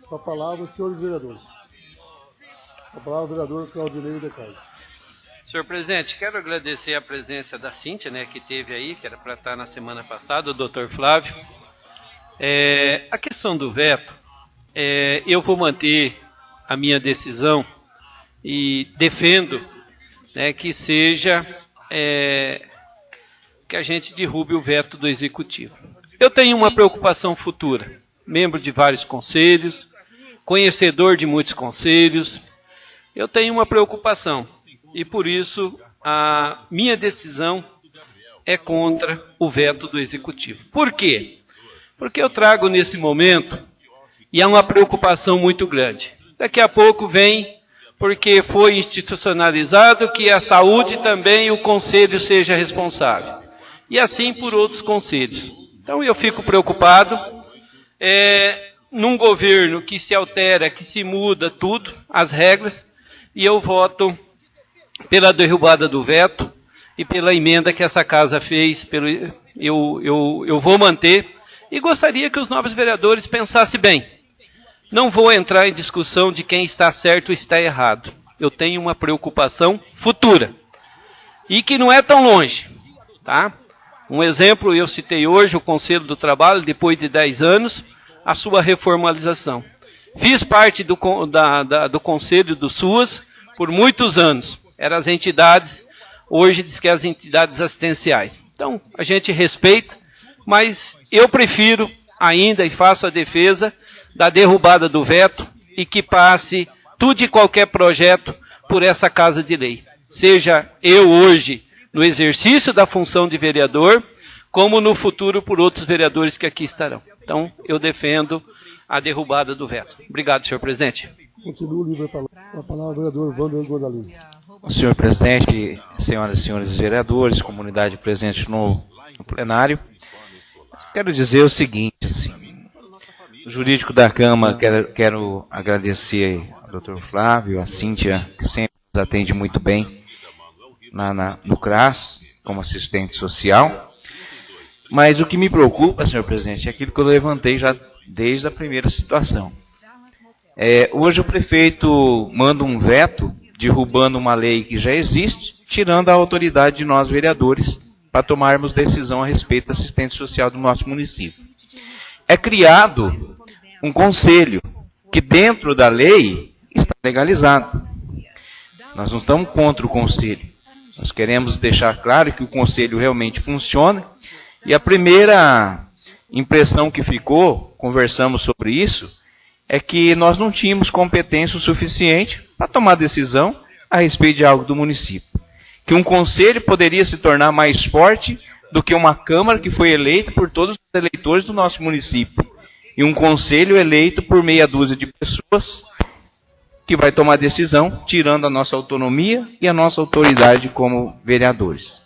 Com a palavra, os senhores vereadores. A palavra, vereador Claudinei de Carlos. Senhor presidente, quero agradecer a presença da Cíntia, que teve aí, que era para estar na semana passada, o doutor Flávio. A questão do veto, eu vou manter a minha decisão e defendo né, que seja que a gente derrube o veto do Executivo. Eu tenho uma preocupação futura, membro de vários conselhos, conhecedor de muitos conselhos, eu tenho uma preocupação e por isso a minha decisão é contra o veto do Executivo. Por quê? Porque eu trago nesse momento, e há uma preocupação muito grande. Daqui a pouco vem, porque foi institucionalizado, que a saúde também o conselho seja responsável. E assim por outros conselhos. Então eu fico preocupado, num governo que se altera, que se muda tudo, as regras, e eu voto pela derrubada do veto e pela emenda que essa casa fez, eu vou manter, e gostaria que os nobres vereadores pensassem bem. Não vou entrar em discussão de quem está certo ou está errado. Eu tenho uma preocupação futura, e que não é tão longe, tá? Um exemplo, eu citei hoje o Conselho do Trabalho, depois de 10 anos, a sua reformalização. Fiz parte do Conselho do SUAS por muitos anos. Eram as entidades, hoje diz que é as entidades assistenciais. Então, a gente respeita, mas eu prefiro ainda e faço a defesa da derrubada do veto e que passe tudo e qualquer projeto por essa Casa de Lei. Seja eu hoje no exercício da função de vereador, como no futuro por outros vereadores que aqui estarão. Então, eu defendo a derrubada do veto. Obrigado, senhor presidente. Continua livre a palavra, vereador Wander Gordalino. Senhor presidente, senhoras e senhores vereadores, comunidade presente no plenário, quero dizer o seguinte, assim, o jurídico da Câmara, quero agradecer ao doutor Flávio, a Cíntia, que sempre nos atende muito bem no CRAS, como assistente social. Mas o que me preocupa, senhor presidente, é aquilo que eu levantei já desde a primeira situação. Hoje o prefeito manda um veto, derrubando uma lei que já existe, tirando a autoridade de nós vereadores para tomarmos decisão a respeito da assistente social do nosso município. É criado um conselho que dentro da lei está legalizado. Nós não estamos contra o conselho. Nós queremos deixar claro que o conselho realmente funciona. E a primeira impressão que ficou, conversamos sobre isso, é que nós não tínhamos competência o suficiente para tomar decisão a respeito de algo do município. Que um conselho poderia se tornar mais forte do que uma Câmara que foi eleita por todos os eleitores do nosso município. E um conselho eleito por meia dúzia de pessoas que vai tomar decisão, tirando a nossa autonomia e a nossa autoridade como vereadores.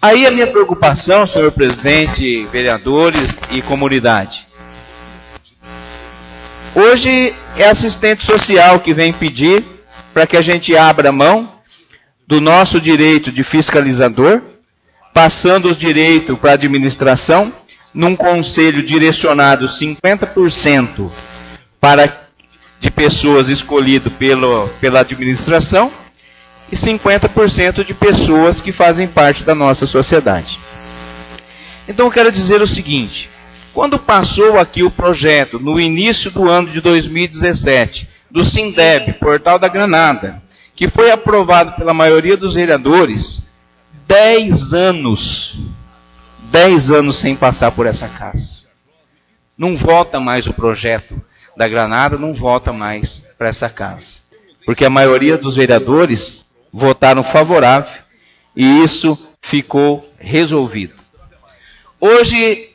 Aí a minha preocupação, senhor presidente, vereadores e comunidade. Hoje é assistente social que vem pedir para que a gente abra mão do nosso direito de fiscalizador, passando os direitos para a administração, num conselho direcionado 50% de pessoas escolhidas pela administração e 50% de pessoas que fazem parte da nossa sociedade. Então eu quero dizer o seguinte, quando passou aqui o projeto, no início do ano de 2017, do Sindeb, Portal da Granada, que foi aprovado pela maioria dos vereadores, 10 anos sem passar por essa casa. Não volta mais o projeto da Granada, não volta mais para essa casa. Porque a maioria dos vereadores votaram favorável e isso ficou resolvido. Hoje,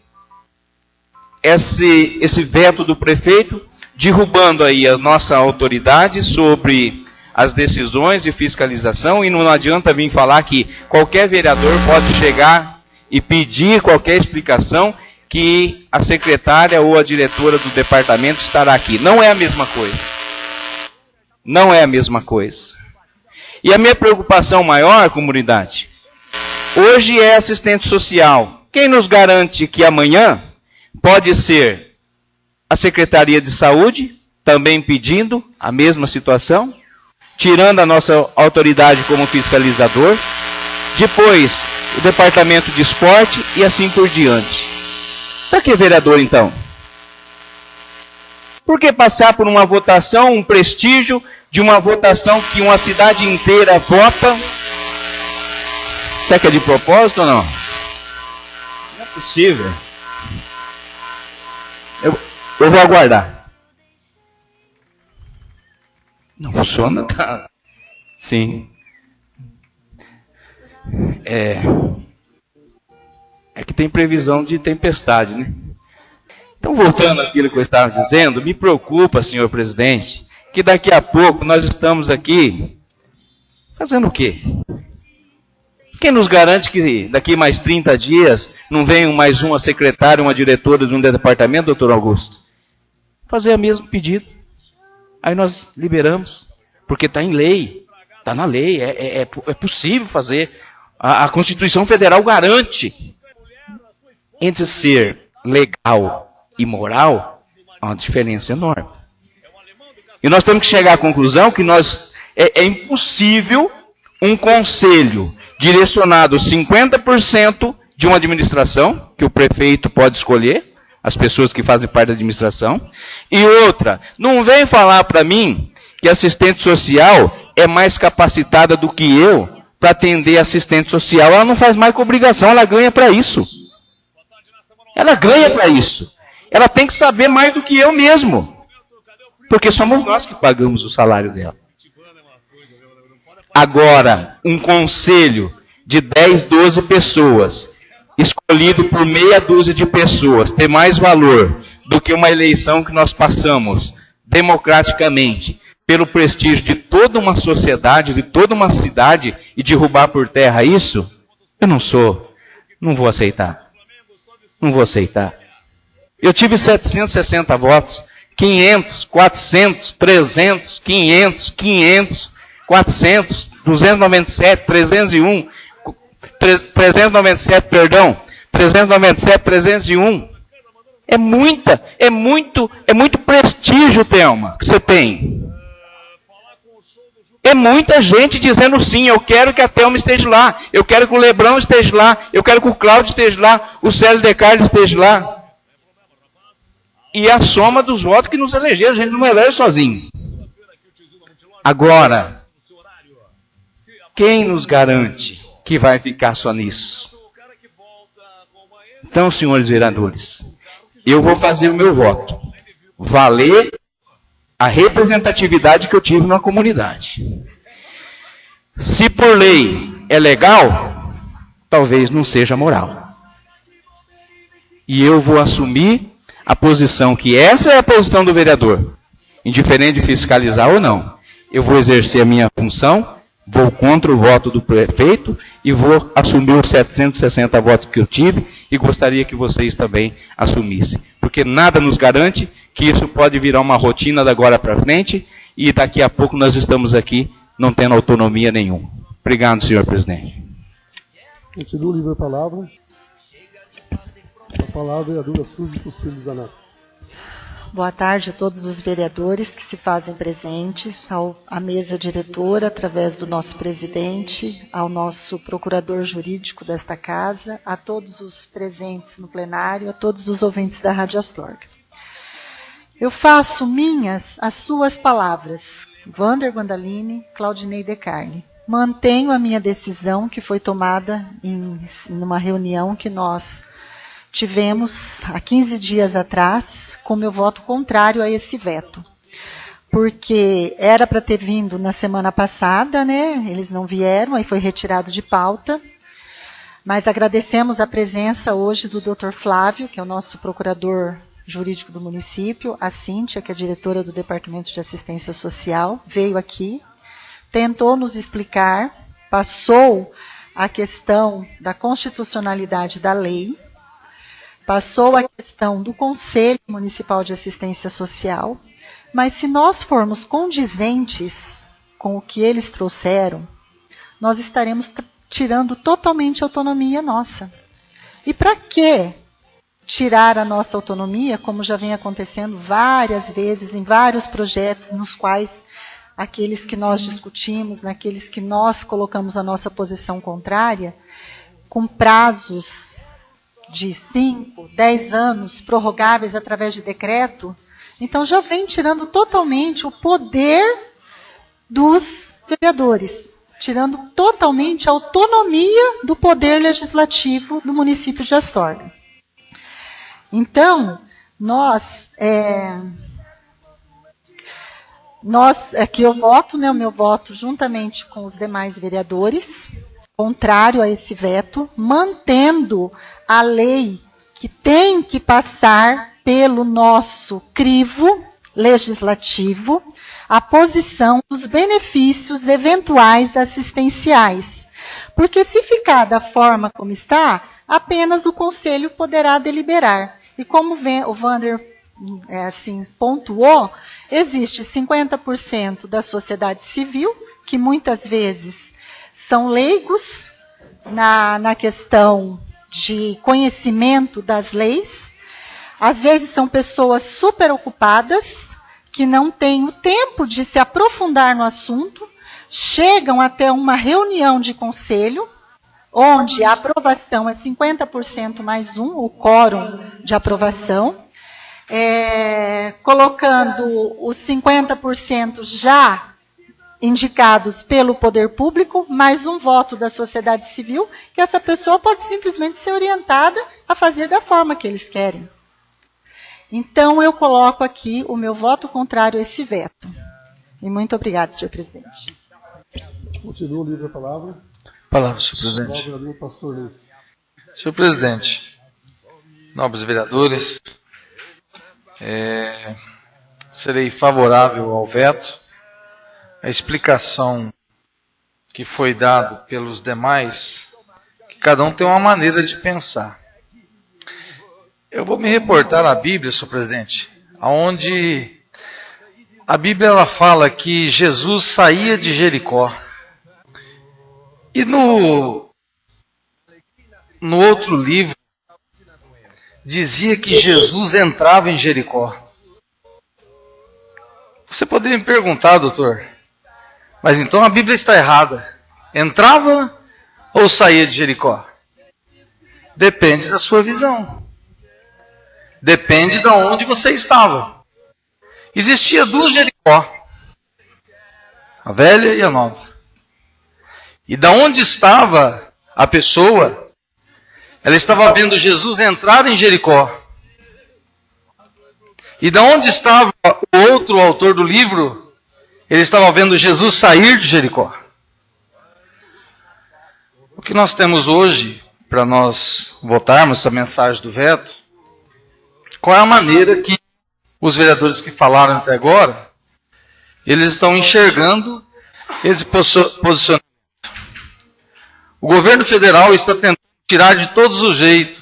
esse veto do prefeito, derrubando aí a nossa autoridade sobre as decisões de fiscalização, e não adianta vir falar que qualquer vereador pode chegar e pedir qualquer explicação que a secretária ou a diretora do departamento estará aqui. Não é a mesma coisa. Não é a mesma coisa. E a minha preocupação maior, comunidade, hoje é assistente social. Quem nos garante que amanhã pode ser a Secretaria de Saúde, também pedindo a mesma situação, tirando a nossa autoridade como fiscalizador, depois o Departamento de Esporte e assim por diante. Para que vereador, então? Por que passar por uma votação, um prestígio, de uma votação que uma cidade inteira vota. Será que é de propósito ou não? Não é possível. Eu vou aguardar. Não funciona? Tá. Sim. É que tem previsão de tempestade, né? Então, voltando àquilo que eu estava dizendo, me preocupa, senhor presidente, que daqui a pouco nós estamos aqui fazendo o quê? Quem nos garante que daqui mais 30 dias não venha mais uma secretária, uma diretora de um departamento, doutor Augusto? Fazer o mesmo pedido. Aí nós liberamos, porque está em lei, está na lei, é possível fazer. A Constituição Federal garante. Entre ser legal e moral, há uma diferença enorme. E nós temos que chegar à conclusão que é impossível um conselho direcionado 50% de uma administração, que o prefeito pode escolher, as pessoas que fazem parte da administração, e outra, não vem falar para mim que assistente social é mais capacitada do que eu para atender assistente social. Ela não faz mais com obrigação, ela ganha para isso. Ela ganha para isso. Ela tem que saber mais do que eu mesmo. Porque somos nós que pagamos o salário dela. Agora, um conselho de 10, 12 pessoas, escolhido por meia dúzia de pessoas, ter mais valor do que uma eleição que nós passamos democraticamente, pelo prestígio de toda uma sociedade, de toda uma cidade, e derrubar por terra isso, eu não vou aceitar. Não vou aceitar. Eu tive 760 votos, 500, 400, 300, 500, 500, 400, 297, 301, 397, perdão, 397, 301. É muito prestígio, Thelma, que você tem. É muita gente dizendo sim, eu quero que a Thelma esteja lá, eu quero que o Lebrão esteja lá, eu quero que o Cláudio esteja lá, o Célio de Carlos esteja lá. E a soma dos votos que nos elegeram, a gente não elege sozinho. Agora, quem nos garante que vai ficar só nisso? Então, senhores vereadores, eu vou fazer o meu voto valer a representatividade que eu tive na comunidade. Se por lei é legal, talvez não seja moral. E eu vou assumir a posição que essa é a posição do vereador, indiferente de fiscalizar ou não. Eu vou exercer a minha função, vou contra o voto do prefeito e vou assumir os 760 votos que eu tive e gostaria que vocês também assumissem. Porque nada nos garante que isso pode virar uma rotina da agora para frente e daqui a pouco nós estamos aqui não tendo autonomia nenhuma. Obrigado, senhor presidente. Continua o livro da palavra. A palavra é a vereadora Suzy Possílio Zanato. Boa tarde a todos os vereadores que se fazem presentes, à mesa diretora, através do nosso presidente, ao nosso procurador jurídico desta casa, a todos os presentes no plenário, a todos os ouvintes da Rádio Astorga. Eu faço minhas as suas palavras, Wander Guandalini, Claudinei de Carli. Mantenho a minha decisão que foi tomada em uma reunião que nós tivemos há 15 dias atrás, com meu voto contrário a esse veto. Porque era para ter vindo na semana passada, né? Eles não vieram, aí foi retirado de pauta. Mas agradecemos a presença hoje do Dr. Flávio, que é o nosso procurador jurídico do município, a Cíntia, que é diretora do Departamento de Assistência Social, veio aqui, tentou nos explicar, passou a questão da constitucionalidade da lei, passou a questão do Conselho Municipal de Assistência Social, mas se nós formos condizentes com o que eles trouxeram, nós estaremos tirando totalmente a autonomia nossa. E para que tirar a nossa autonomia, como já vem acontecendo várias vezes em vários projetos nos quais aqueles que nós discutimos, naqueles que nós colocamos a nossa posição contrária, com prazos de 5, 10 anos, prorrogáveis através de decreto, então já vem tirando totalmente o poder dos vereadores, tirando totalmente a autonomia do poder legislativo do município de Astorga. Então, aqui eu voto, né, o meu voto juntamente com os demais vereadores, contrário a esse veto, mantendo a lei que tem que passar pelo nosso crivo legislativo, a posição dos benefícios eventuais assistenciais. Porque se ficar da forma como está, apenas o Conselho poderá deliberar. E como o Wander pontuou, existe 50% da sociedade civil, que muitas vezes são leigos na questão de conhecimento das leis. Às vezes são pessoas super ocupadas, que não têm o tempo de se aprofundar no assunto, chegam até uma reunião de conselho, onde a aprovação é 50% mais um, o quórum de aprovação, colocando os 50% já indicados pelo poder público, mais um voto da sociedade civil, que essa pessoa pode simplesmente ser orientada a fazer da forma que eles querem. Então, eu coloco aqui o meu voto contrário a esse veto. E muito obrigada, senhor presidente. Continua o livro a palavra. Palavra, senhor presidente. Senhor presidente, nobres vereadores, serei favorável ao veto. A explicação que foi dada pelos demais, que cada um tem uma maneira de pensar. Eu vou me reportar à Bíblia, senhor presidente, onde a Bíblia ela fala que Jesus saía de Jericó. E no outro livro, dizia que Jesus entrava em Jericó. Você poderia me perguntar, doutor, mas então a Bíblia está errada. Entrava ou saía de Jericó? Depende da sua visão. Depende de onde você estava. Existia duas Jericó, a velha e a nova. E da onde estava a pessoa, ela estava vendo Jesus entrar em Jericó. E da onde estava o outro autor do livro, ele estava vendo Jesus sair de Jericó. O que nós temos hoje, para nós votarmos essa mensagem do veto, qual é a maneira que os vereadores que falaram até agora, eles estão enxergando esse posicionamento. O governo federal está tentando tirar de todos os jeitos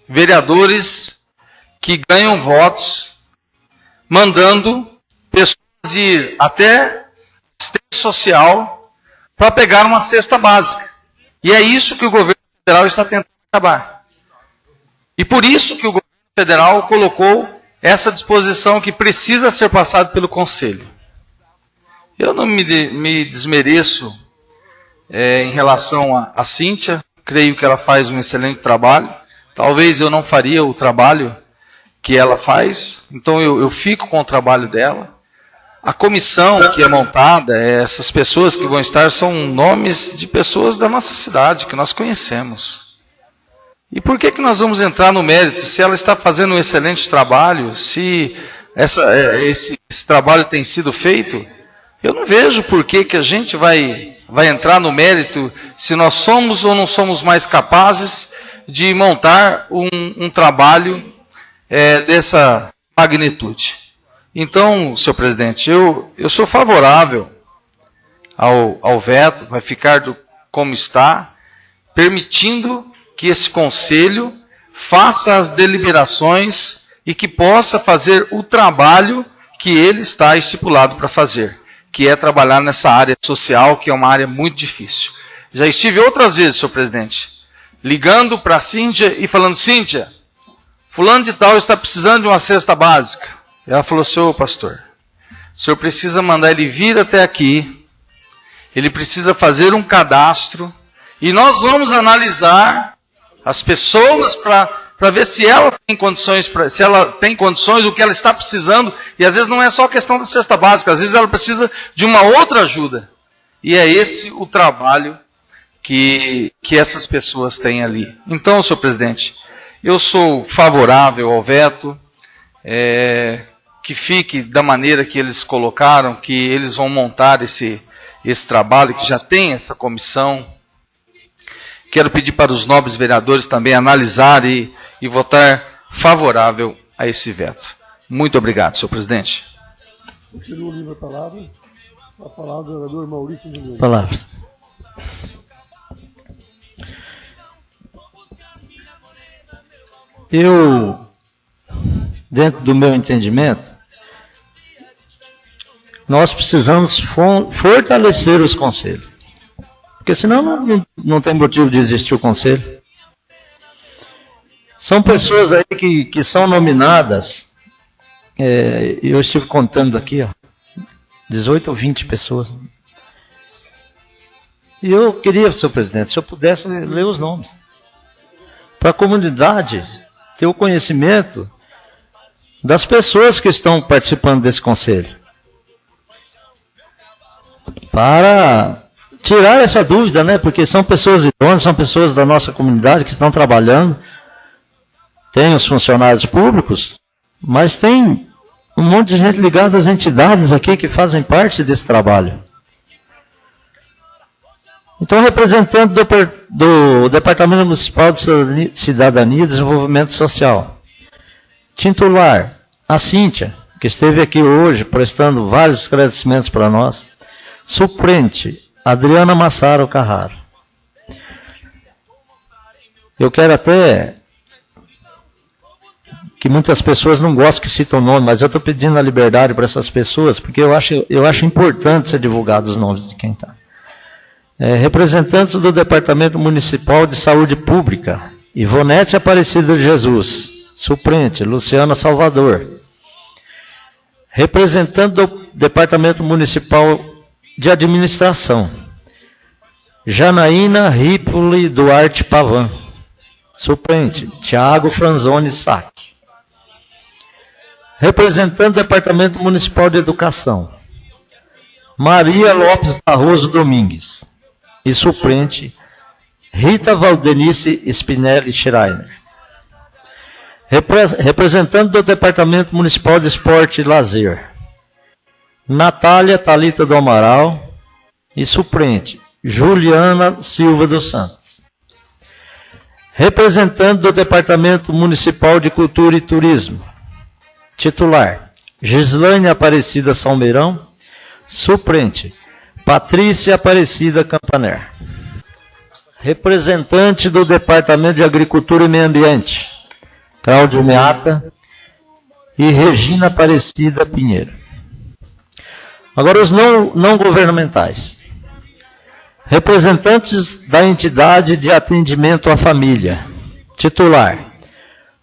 vereadores que ganham votos, mandando pessoas ir até assistência social para pegar uma cesta básica. E é isso que o governo federal está tentando acabar. E por isso que o governo federal colocou essa disposição que precisa ser passada pelo Conselho. Eu não me desmereço em relação a Cíntia, creio que ela faz um excelente trabalho. Talvez eu não faria o trabalho que ela faz, então eu fico com o trabalho dela. A comissão que é montada, essas pessoas que vão estar, são nomes de pessoas da nossa cidade, que nós conhecemos. E por que nós vamos entrar no mérito? Se ela está fazendo um excelente trabalho, se esse trabalho tem sido feito, eu não vejo por que a gente vai entrar no mérito se nós somos ou não somos mais capazes de montar um trabalho dessa magnitude. Então, senhor presidente, eu sou favorável ao veto, vai ficar como está, permitindo que esse conselho faça as deliberações e que possa fazer o trabalho que ele está estipulado para fazer, que é trabalhar nessa área social, que é uma área muito difícil. Já estive outras vezes, senhor presidente, ligando para a Cíntia e falando: Cíntia, fulano de tal está precisando de uma cesta básica. E ela falou: senhor pastor, o senhor precisa mandar ele vir até aqui, ele precisa fazer um cadastro, e nós vamos analisar as pessoas para para ver se ela tem condições, o que ela está precisando, e às vezes não é só a questão da cesta básica, às vezes ela precisa de uma outra ajuda. E é esse o trabalho que essas pessoas têm ali. Então, senhor presidente, eu sou favorável ao veto, que fique da maneira que eles colocaram, que eles vão montar esse trabalho, que já tem essa comissão. Quero pedir para os nobres vereadores também analisarem e votar favorável a esse veto. Muito obrigado, senhor presidente. Continua o livro da palavra. A palavra do vereador Maurício Juliano. Palavras. Eu, dentro do meu entendimento, nós precisamos fortalecer os conselhos. Porque senão não tem motivo de existir o conselho. São pessoas aí que são nominadas, eu estive contando aqui, 18 ou 20 pessoas. E eu queria, senhor presidente, se eu pudesse ler os nomes. Para a comunidade ter o conhecimento das pessoas que estão participando desse conselho. Para tirar essa dúvida, né? Porque são pessoas idôneas, são pessoas da nossa comunidade que estão trabalhando. Tem os funcionários públicos, mas tem um monte de gente ligada às entidades aqui que fazem parte desse trabalho. Então, representante do Departamento Municipal de Cidadania e Desenvolvimento Social, titular, a Cíntia, que esteve aqui hoje prestando vários esclarecimentos para nós. Suplente, Adriana Massaro Carraro. Eu quero até que muitas pessoas não gostam que citam o nome, mas eu estou pedindo a liberdade para essas pessoas, porque eu acho importante ser divulgados os nomes de quem está. Representantes do Departamento Municipal de Saúde Pública, Ivonete Aparecida de Jesus. Suplente, Luciana Salvador. Representante do Departamento Municipal de Administração, Janaína Ripoli Duarte Pavan. Suplente, Tiago Franzoni Sac. Representante do Departamento Municipal de Educação, Maria Lopes Barroso Domingues. E suplente, Rita Valdenice Spinelli Schreiner. Representante do Departamento Municipal de Esporte e Lazer, Natália Thalita do Amaral. E suplente, Juliana Silva dos Santos. Representante do Departamento Municipal de Cultura e Turismo, titular, Gislaine Aparecida Salmeirão. Suplente, Patrícia Aparecida Campaner. Representante do Departamento de Agricultura e Meio Ambiente, Cláudio Meata e Regina Aparecida Pinheiro. Agora os não governamentais. Representantes da entidade de atendimento à família, titular,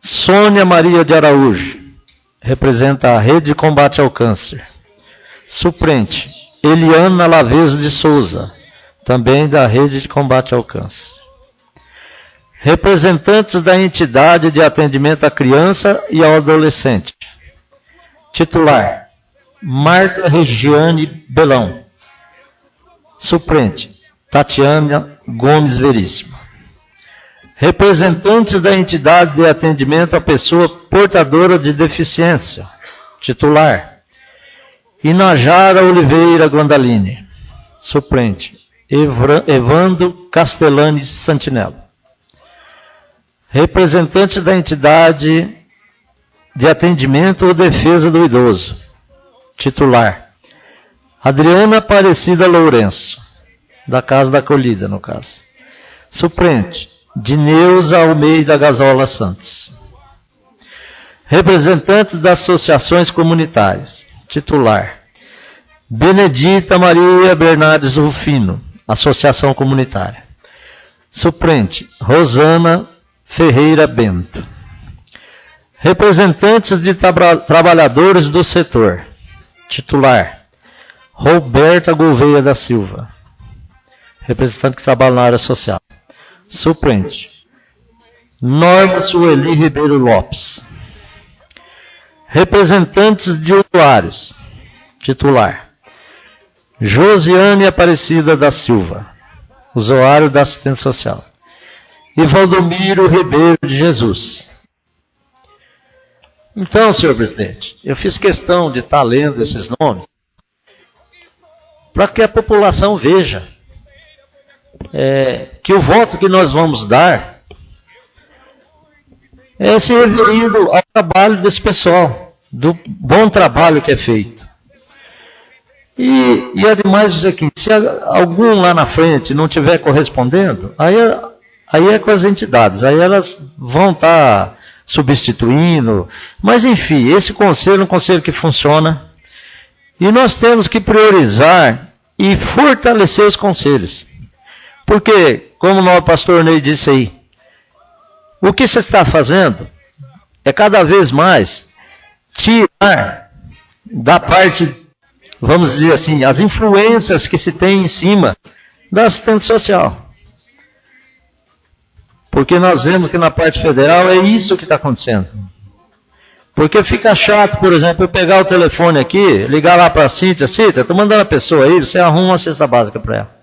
Sônia Maria de Araújo, representa a Rede de Combate ao Câncer. Suplente, Eliana Laveso de Souza, também da Rede de Combate ao Câncer. Representantes da entidade de atendimento à criança e ao adolescente. Titular, Marta Regiane Belão. Suplente, Tatiana Gomes Veríssimo. Representantes da entidade de atendimento à pessoa portadora de deficiência. Titular, Inajara Oliveira Gondalini. Suplente, Evandro Castellani Santinello. Representante da entidade de atendimento ou defesa do idoso. Titular, Adriana Aparecida Lourenço, da Casa da Acolhida, no caso. Suplente, Dineuza Almeida Gazola Santos. Representante das associações comunitárias. Titular, Benedita Maria Bernardes Rufino, Associação Comunitária. Suplente, Rosana Ferreira Bento. Representantes de trabalhadores do setor. Titular, Roberta Gouveia da Silva, representante que trabalha na área social. Suplente, Norma Sueli Ribeiro Lopes. Representantes de usuários. Titular: Josiane Aparecida da Silva, usuário da assistência social. E Valdomiro Ribeiro de Jesus. Então, senhor presidente, eu fiz questão de estar lendo esses nomes para que a população veja que o voto que nós vamos dar é se referindo ao trabalho desse pessoal, do bom trabalho que é feito. E ademais dizer que se algum lá na frente não estiver correspondendo, aí é com as entidades, aí elas vão estar substituindo. Mas enfim, esse conselho é um conselho que funciona e nós temos que priorizar e fortalecer os conselhos. Porque, como o pastor Ney disse aí, o que você está fazendo é cada vez mais tirar da parte, vamos dizer assim, as influências que se tem em cima da assistente social. Porque nós vemos que na parte federal é isso que está acontecendo. Porque fica chato, por exemplo, eu pegar o telefone aqui, ligar lá para a Cíntia, estou mandando a pessoa aí, você arruma uma cesta básica para ela.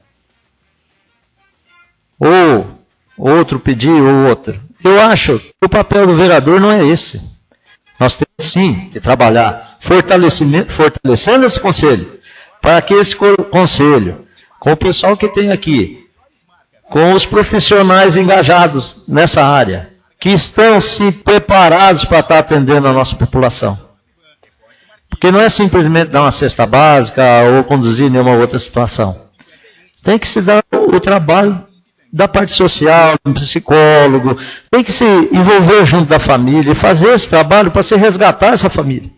Ou outro pedir, ou outra. Eu acho que o papel do vereador não é esse. Nós temos sim que trabalhar fortalecendo esse conselho, para que esse conselho, com o pessoal que tem aqui, com os profissionais engajados nessa área, que estão sim preparados para estar atendendo a nossa população. Porque não é simplesmente dar uma cesta básica ou conduzir nenhuma outra situação. Tem que se dar o trabalho da parte social, do psicólogo, tem que se envolver junto da família e fazer esse trabalho para se resgatar essa família.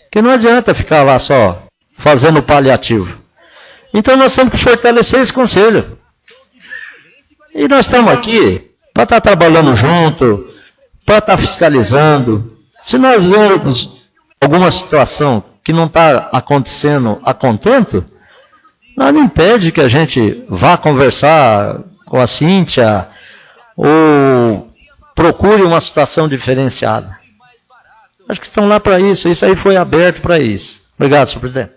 Porque não adianta ficar lá só fazendo paliativo. Então nós temos que fortalecer esse conselho. E nós estamos aqui para estar trabalhando junto, para estar fiscalizando. Se nós vermos alguma situação que não está acontecendo a contento, nada impede que a gente vá conversar com a Cíntia ou procure uma situação diferenciada. Acho que estão lá para isso. Isso aí foi aberto para isso. Obrigado, senhor presidente.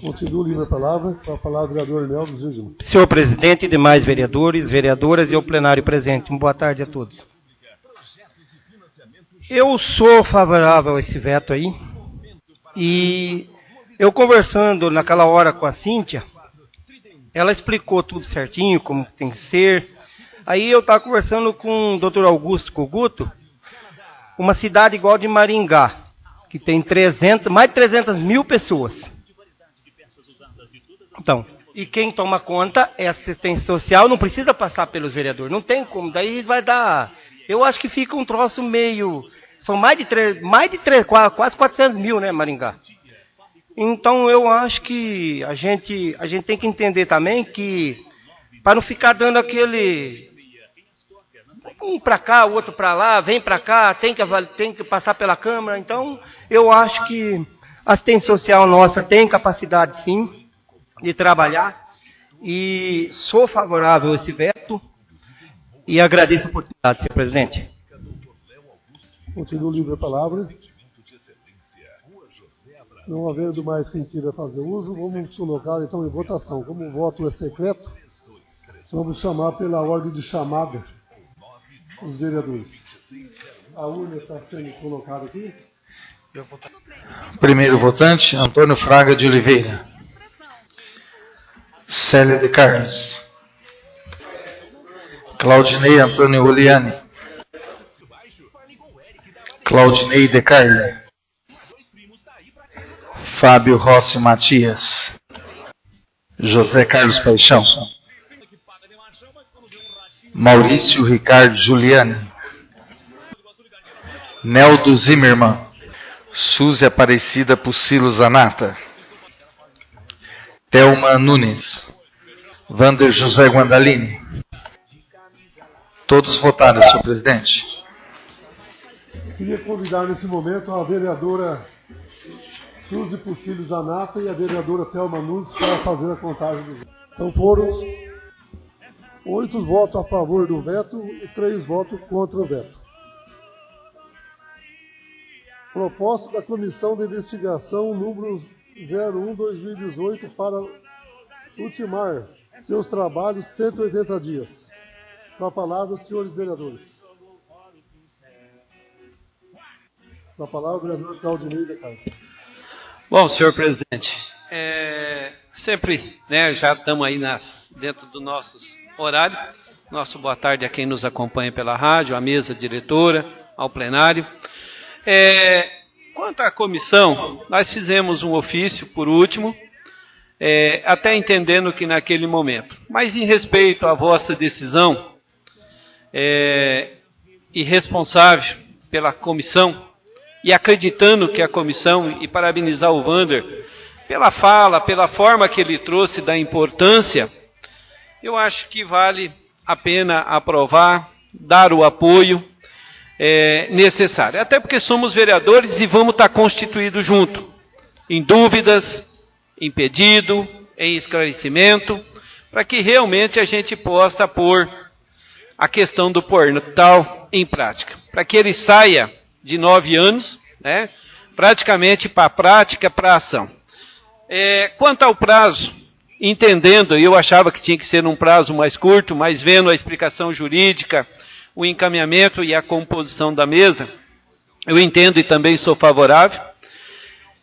Continua livre a palavra. Para falar o vereador Nelson Gigio. Senhor presidente e demais vereadores, vereadoras e o plenário presente. Boa tarde a todos. Eu sou favorável a esse veto aí. E eu conversando naquela hora com a Cíntia, ela explicou tudo certinho, como tem que ser. Aí eu estava conversando com o Dr. Augusto Coguto, uma cidade igual de Maringá, que tem mais de 300 mil pessoas. Então, e quem toma conta é a assistência social, não precisa passar pelos vereadores, não tem como, daí vai dar... Eu acho que fica um troço meio... São quase 400 mil, né, Maringá? Então eu acho que a gente tem que entender também que, para não ficar dando aquele, um para cá, o outro para lá, vem para cá, tem que passar pela Câmara. Então eu acho que a assistência social nossa tem capacidade sim de trabalhar e sou favorável a esse veto e agradeço a oportunidade, senhor presidente. Continua livre a palavra. Não havendo mais quem queira fazer uso, vamos colocar então em votação. Como o voto é secreto, vamos chamar pela ordem de chamada os vereadores. A urna está sendo colocada aqui. Primeiro votante, Antônio Fraga de Oliveira. Célia de Carlos. Claudinei Antônio Oliane. Claudinei de Carli. Fábio Rossi Matias. José Carlos Paixão. Maurício Ricardo Giuliani. Neldo Zimmermann. Suzy Aparecida Pucilo Zanata. Thelma Nunes. Vander José Guandalini. Todos votaram, senhor presidente. Queria convidar nesse momento a vereadora Suzy Pucilo Zanata e a vereadora Thelma Nunes para fazer a contagem dos votos. Então foram 8 votos a favor do veto e 3 votos contra o veto. Proposta da Comissão de Investigação número 01/2018 para ultimar seus trabalhos 180 dias. Com a palavra, senhores vereadores. Com a palavra, o vereador Claudinei da Casa. Bom, senhor presidente, sempre, já estamos aí dentro do nosso horário. Nosso boa tarde a quem nos acompanha pela rádio, à mesa diretora, ao plenário. Quanto à comissão, nós fizemos um ofício, por último, até entendendo que naquele momento, mas em respeito à vossa decisão, irresponsável pela comissão, e acreditando que a comissão, e parabenizar o Wander pela fala, pela forma que ele trouxe da importância, eu acho que vale a pena aprovar, dar o apoio necessário. Até porque somos vereadores e vamos estar constituídos junto, em dúvidas, em pedido, em esclarecimento, para que realmente a gente possa pôr a questão do portal em prática, para que ele saia de 9 anos, praticamente para a prática, para a ação. Quanto ao prazo, entendendo, eu achava que tinha que ser um prazo mais curto, mas vendo a explicação jurídica, o encaminhamento e a composição da mesa, eu entendo e também sou favorável.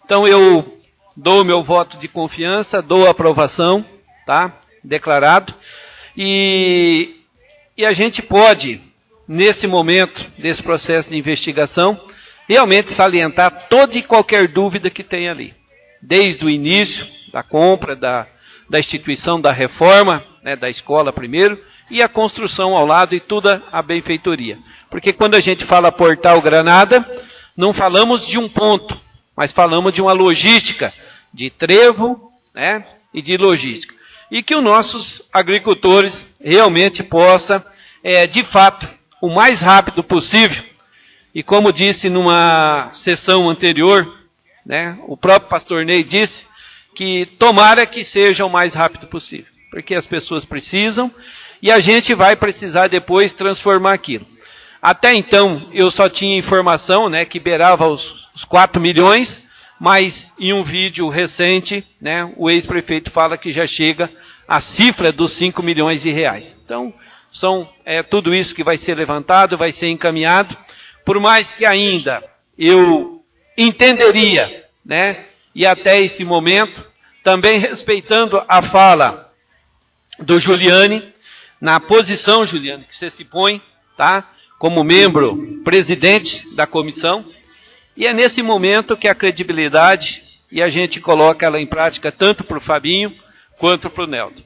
Então eu dou o meu voto de confiança, dou a aprovação, declarado, e a gente pode, nesse momento, desse processo de investigação, realmente salientar toda e qualquer dúvida que tem ali. Desde o início da compra, da instituição da reforma, da escola primeiro, e a construção ao lado e toda a benfeitoria. Porque quando a gente fala Portal Granada, não falamos de um ponto, mas falamos de uma logística, de trevo, e de logística. E que os nossos agricultores realmente possam, de fato, o mais rápido possível, e como disse numa sessão anterior, o próprio pastor Ney disse, que tomara que seja o mais rápido possível, porque as pessoas precisam, e a gente vai precisar depois transformar aquilo. Até então, eu só tinha informação, que beirava os 4 milhões, mas em um vídeo recente, o ex-prefeito fala que já chega à cifra dos 5 milhões de reais. Então, são tudo isso que vai ser levantado, vai ser encaminhado, por mais que ainda eu entenderia, e até esse momento, também respeitando a fala do Giuliani, na posição, Giuliani, que você se põe, como membro presidente da comissão, e é nesse momento que a credibilidade, e a gente coloca ela em prática tanto para o Fabinho, quanto para o Neldo.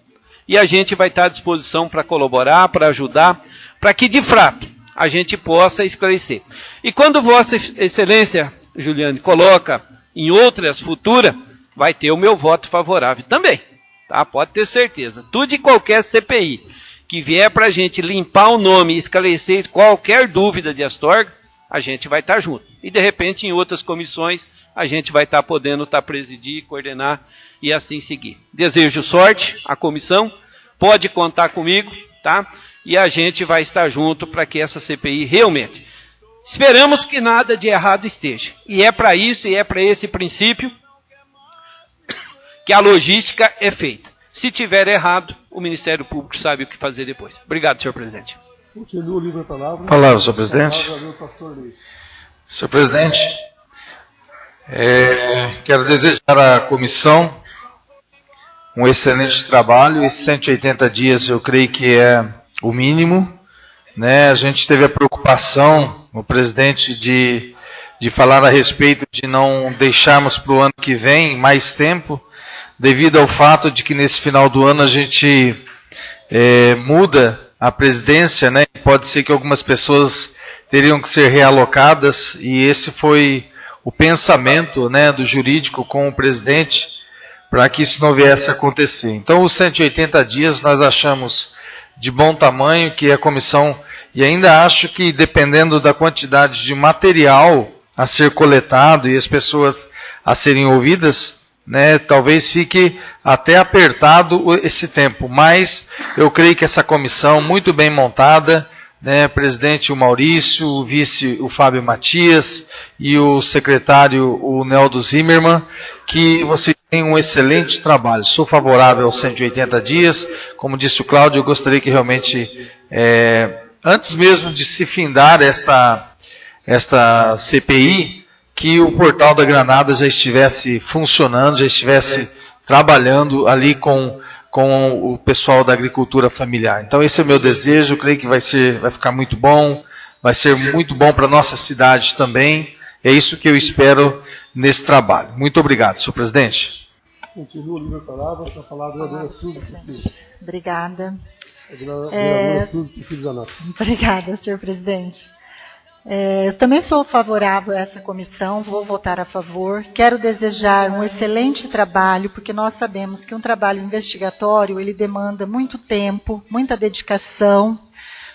E a gente vai estar à disposição para colaborar, para ajudar, para que de fato a gente possa esclarecer. E quando Vossa Excelência, Giuliani, coloca em outras futuras, vai ter o meu voto favorável também. Pode ter certeza. Tudo e qualquer CPI que vier para a gente limpar o nome e esclarecer qualquer dúvida de Astorga, a gente vai estar junto. E de repente em outras comissões a gente vai estar podendo presidir, coordenar e assim seguir. Desejo sorte à comissão, pode contar comigo, e a gente vai estar junto para que essa CPI realmente, esperamos que nada de errado esteja. E é para isso, e é para esse princípio que a logística é feita. Se tiver errado, o Ministério Público sabe o que fazer depois. Obrigado, senhor presidente. Continua o livro da palavra. Palavra, senhor presidente. Senhor presidente, quero desejar à comissão um excelente trabalho, e 180 dias eu creio que é o mínimo. A gente teve a preocupação, o presidente, de falar a respeito de não deixarmos para o ano que vem mais tempo, devido ao fato de que nesse final do ano a gente muda a presidência, pode ser que algumas pessoas teriam que ser realocadas, e esse foi o pensamento do jurídico com o presidente, para que isso não viesse a acontecer. Então, os 180 dias nós achamos de bom tamanho, que a comissão, e ainda acho que dependendo da quantidade de material a ser coletado e as pessoas a serem ouvidas, né, talvez fique até apertado esse tempo, mas eu creio que essa comissão muito bem montada, né, presidente o Maurício, o vice o Fábio Matias e o secretário o Neldo Zimmermann, que você tem um excelente trabalho. Sou favorável aos 180 dias, como disse o Cláudio, eu gostaria que realmente, antes mesmo de se findar esta CPI, que o Portal da Granada já estivesse funcionando, já estivesse trabalhando ali com o pessoal da agricultura familiar. Então esse é o meu desejo, eu creio que vai ficar muito bom, vai ser muito bom para a nossa cidade também. É isso que eu espero nesse trabalho. Muito obrigado, senhor presidente. Continua a livre palavra, a palavra é a vereadora Silvia Cecília. Obrigada. Vereadora Silvia Cecília Zanato. Obrigada, senhor presidente. Eu também sou favorável a essa comissão, vou votar a favor. Quero desejar um excelente trabalho, porque nós sabemos que um trabalho investigatório, ele demanda muito tempo, muita dedicação,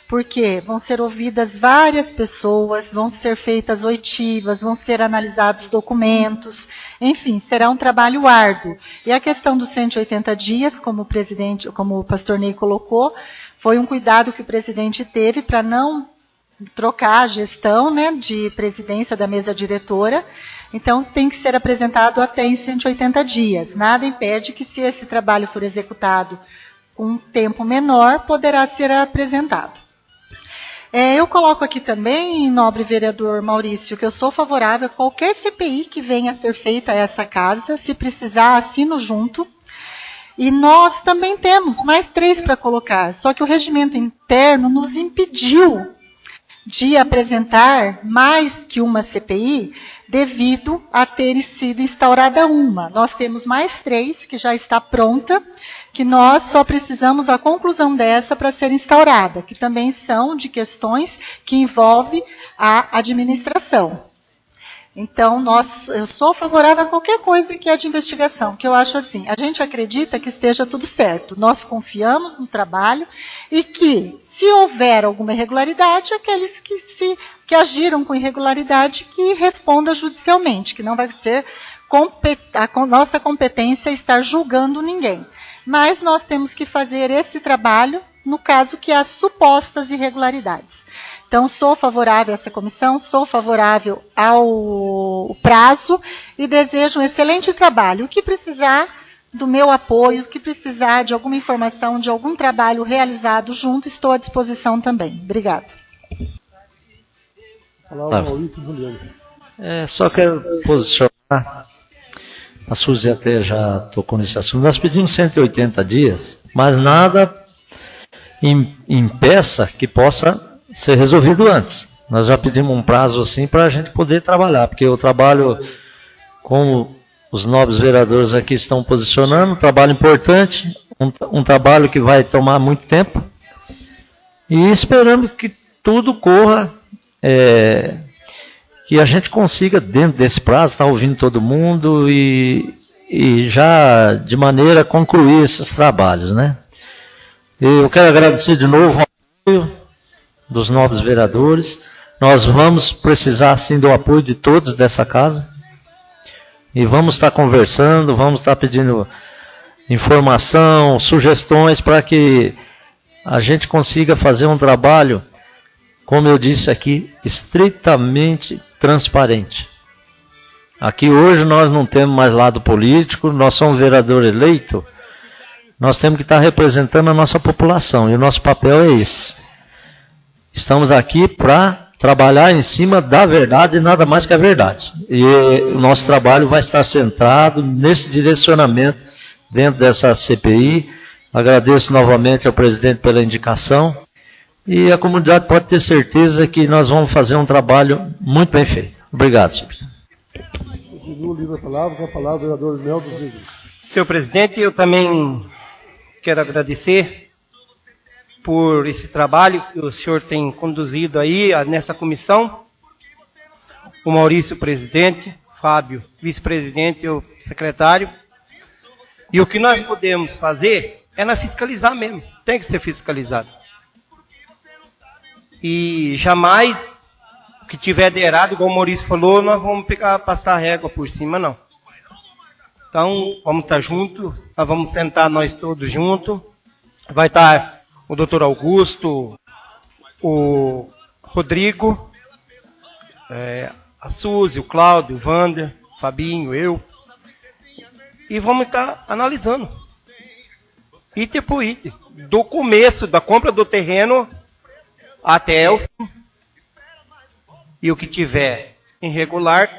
porque vão ser ouvidas várias pessoas, vão ser feitas oitivas, vão ser analisados documentos, enfim, será um trabalho árduo. E a questão dos 180 dias, como o pastor Ney colocou, foi um cuidado que o presidente teve para não trocar a gestão, né, de presidência da mesa diretora, então tem que ser apresentado até em 180 dias. Nada impede que, se esse trabalho for executado com um tempo menor, poderá ser apresentado. Eu coloco aqui também, nobre vereador Maurício, que eu sou favorável a qualquer CPI que venha a ser feita a essa casa, se precisar, assino junto. E nós também temos mais 3 para colocar, só que o regimento interno nos impediu de apresentar mais que uma CPI devido a ter sido instaurada uma. Nós temos mais 3 que já está pronta, que nós só precisamos a conclusão dessa para ser instaurada, que também são de questões que envolvem a administração. Então, eu sou favorável a qualquer coisa que é de investigação, que eu acho assim, a gente acredita que esteja tudo certo, nós confiamos no trabalho e que, se houver alguma irregularidade, aqueles que agiram com irregularidade que respondam judicialmente, que não vai ser a nossa competência estar julgando ninguém. Mas nós temos que fazer esse trabalho no caso que há supostas irregularidades. Então, sou favorável a essa comissão, sou favorável ao prazo e desejo um excelente trabalho. O que precisar do meu apoio, o que precisar de alguma informação, de algum trabalho realizado junto, estou à disposição também. Obrigada. Só quero posicionar, a Suzy até já tocou nesse assunto, nós pedimos 180 dias, mas nada impeça que possa ser resolvido antes. Nós já pedimos um prazo assim para a gente poder trabalhar, porque o trabalho, como os nobres vereadores aqui estão posicionando, um trabalho importante, um trabalho que vai tomar muito tempo, e esperamos que tudo corra, que a gente consiga, dentro desse prazo, estar ouvindo todo mundo e já de maneira a concluir esses trabalhos, né? Eu quero agradecer de novo o apoio dos nobres vereadores. Nós vamos precisar, sim, do apoio de todos dessa casa. E vamos estar conversando, vamos estar pedindo informação, sugestões para que a gente consiga fazer um trabalho, como eu disse aqui, estritamente transparente. Aqui hoje nós não temos mais lado político, nós somos vereador eleito, nós temos que estar representando a nossa população, e o nosso papel é esse. Estamos aqui para trabalhar em cima da verdade e nada mais que a verdade. E o nosso trabalho vai estar centrado nesse direcionamento dentro dessa CPI. Agradeço novamente ao presidente pela indicação. E a comunidade pode ter certeza que nós vamos fazer um trabalho muito bem feito. Obrigado, senhor presidente. Continua o livro a palavra, com a palavra o vereador Neldo Zimmermann. Senhor presidente, eu também quero agradecer por esse trabalho que o senhor tem conduzido aí nessa comissão. O Maurício, presidente, Fábio, vice-presidente e o secretário. E o que nós podemos fazer é fiscalizar mesmo. Tem que ser fiscalizado. E jamais o que tiver de errado, igual o Maurício falou, nós vamos passar a régua por cima, não. Então, vamos estar juntos, nós vamos sentar nós todos juntos. Vai estar o doutor Augusto, o Rodrigo, a Suzy, o Cláudio, o Wander, o Fabinho, eu. E vamos estar analisando, item por item, do começo da compra do terreno até o fim. E o que tiver irregular,